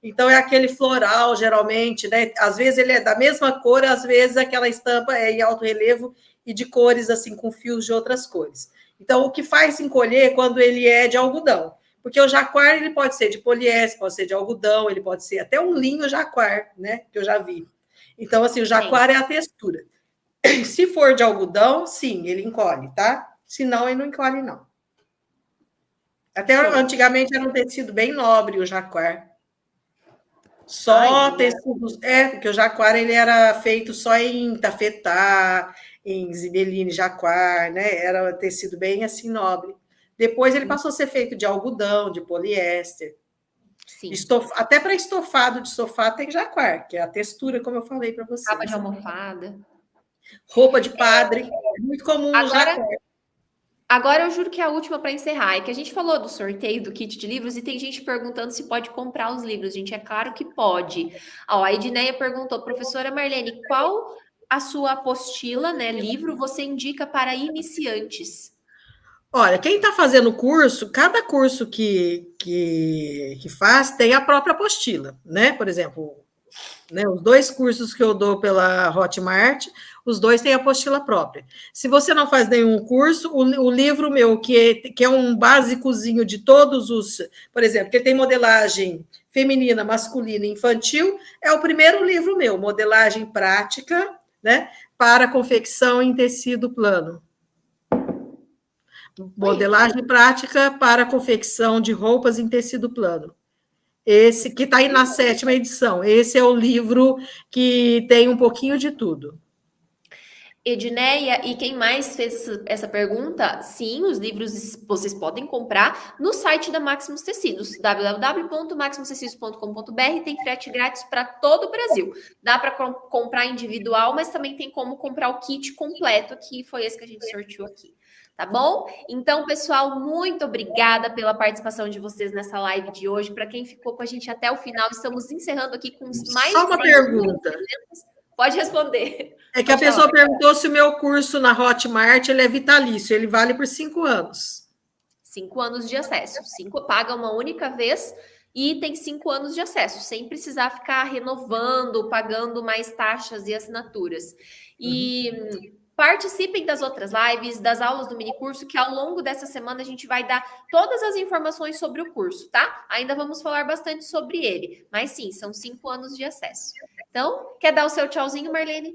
Então, é aquele floral, geralmente, né? Às vezes ele é da mesma cor, às vezes aquela estampa é em alto relevo e de cores, assim, com fios de outras cores. Então, o que faz encolher é quando ele é de algodão. Porque o jaquar, ele pode ser de poliéster, pode ser de algodão, ele pode ser até um linho jaquar, né? Que eu já vi. Então, assim, o jaquar é a textura. Se for de algodão, sim, ele encolhe, tá? Se não, ele não encolhe, não. Até antigamente era um tecido bem nobre, o jaquar. Só tecidos... porque o jaquar, ele era feito só em tafetá, em zibeline jaquar, né? Era um tecido bem, assim, nobre. Depois ele passou a ser feito de algodão, de poliéster. Sim. Até para estofado de sofá tem jaquar, que é a textura, como eu falei para vocês. Capa de almofada. Roupa de padre. É muito comum no jaquar. Agora eu juro que é a última para encerrar. É que a gente falou do sorteio do kit de livros e tem gente perguntando se pode comprar os livros. Gente, é claro que pode. Ó, a Edneia perguntou, professora Marlene, qual a sua apostila, né, livro, você indica para iniciantes? Olha, quem está fazendo curso, cada curso que faz tem a própria apostila, né? Por exemplo, né, os 2 cursos que eu dou pela Hotmart, os 2 têm apostila própria. Se você não faz nenhum curso, o livro meu, que é um básicozinho de todos os... Por exemplo, que ele tem modelagem feminina, masculina e infantil, é o primeiro livro meu, modelagem prática, né, para confecção em tecido plano. Modelagem prática para confecção de roupas em tecido plano. Esse que está aí na 7ª edição. Esse é o livro que tem um pouquinho de tudo. Edneia, e quem mais fez essa pergunta? Sim, os livros vocês podem comprar no site da Maximus Tecidos, www.maximustecidos.com.br. Tem frete grátis para todo o Brasil. Dá para comprar individual, mas também tem como comprar o kit completo, que foi esse que a gente sorteou aqui. Tá bom? Então, pessoal, muito obrigada pela participação de vocês nessa live de hoje. Para quem ficou com a gente até o final, estamos encerrando aqui com os mais... Só uma pergunta. Pode responder. É que a pessoa perguntou se o meu curso na Hotmart ele é vitalício, ele vale por 5 anos. 5 anos de acesso. Paga uma única vez e tem 5 anos de acesso, sem precisar ficar renovando, pagando mais taxas e assinaturas. E participem das outras lives, das aulas do minicurso, que ao longo dessa semana a gente vai dar todas as informações sobre o curso, tá? Ainda vamos falar bastante sobre ele, mas sim, são 5 anos de acesso. Então, quer dar o seu tchauzinho, Marlene?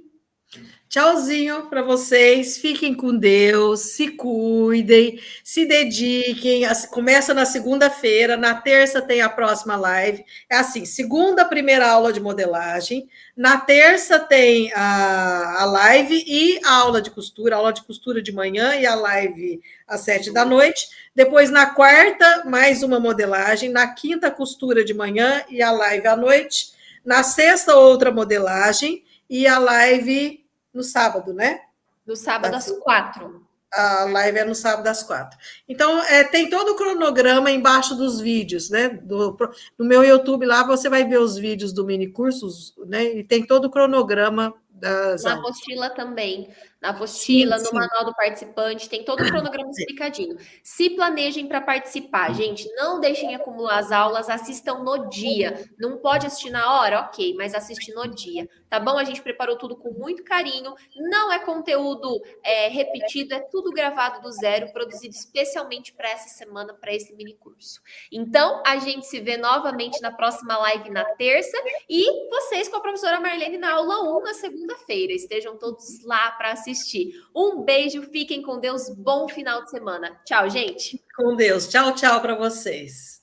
Tchauzinho para vocês, fiquem com Deus, se cuidem, se dediquem. Começa na segunda-feira, na terça tem a próxima live. É assim: segunda, primeira aula de modelagem, na terça tem a live e a aula de costura de manhã e a live às 7 da noite. Depois, na quarta, mais uma modelagem, na quinta, costura de manhã e a live à noite. Na sexta, outra modelagem e a live no sábado, né? No sábado às 4. A live é no sábado às 4. Então, tem todo o cronograma embaixo dos vídeos, né? No meu YouTube lá, você vai ver os vídeos do minicursos, né? E tem todo o cronograma das Na aulas. apostila também. Na apostila, Sim, no sim. manual do participante, tem todo o cronograma explicadinho. Se planejem para participar, gente. Não deixem acumular as aulas, assistam no dia. Não pode assistir na hora? Ok, mas assiste no dia. Tá bom? A gente preparou tudo com muito carinho. Não é conteúdo repetido, é tudo gravado do zero, produzido especialmente para essa semana, para esse mini curso. Então, a gente se vê novamente na próxima live na terça e vocês com a professora Marlene na aula 1 na segunda-feira. Estejam todos lá para assistir. Um beijo, fiquem com Deus, bom final de semana. Tchau, gente. Com Deus. Tchau, tchau para vocês.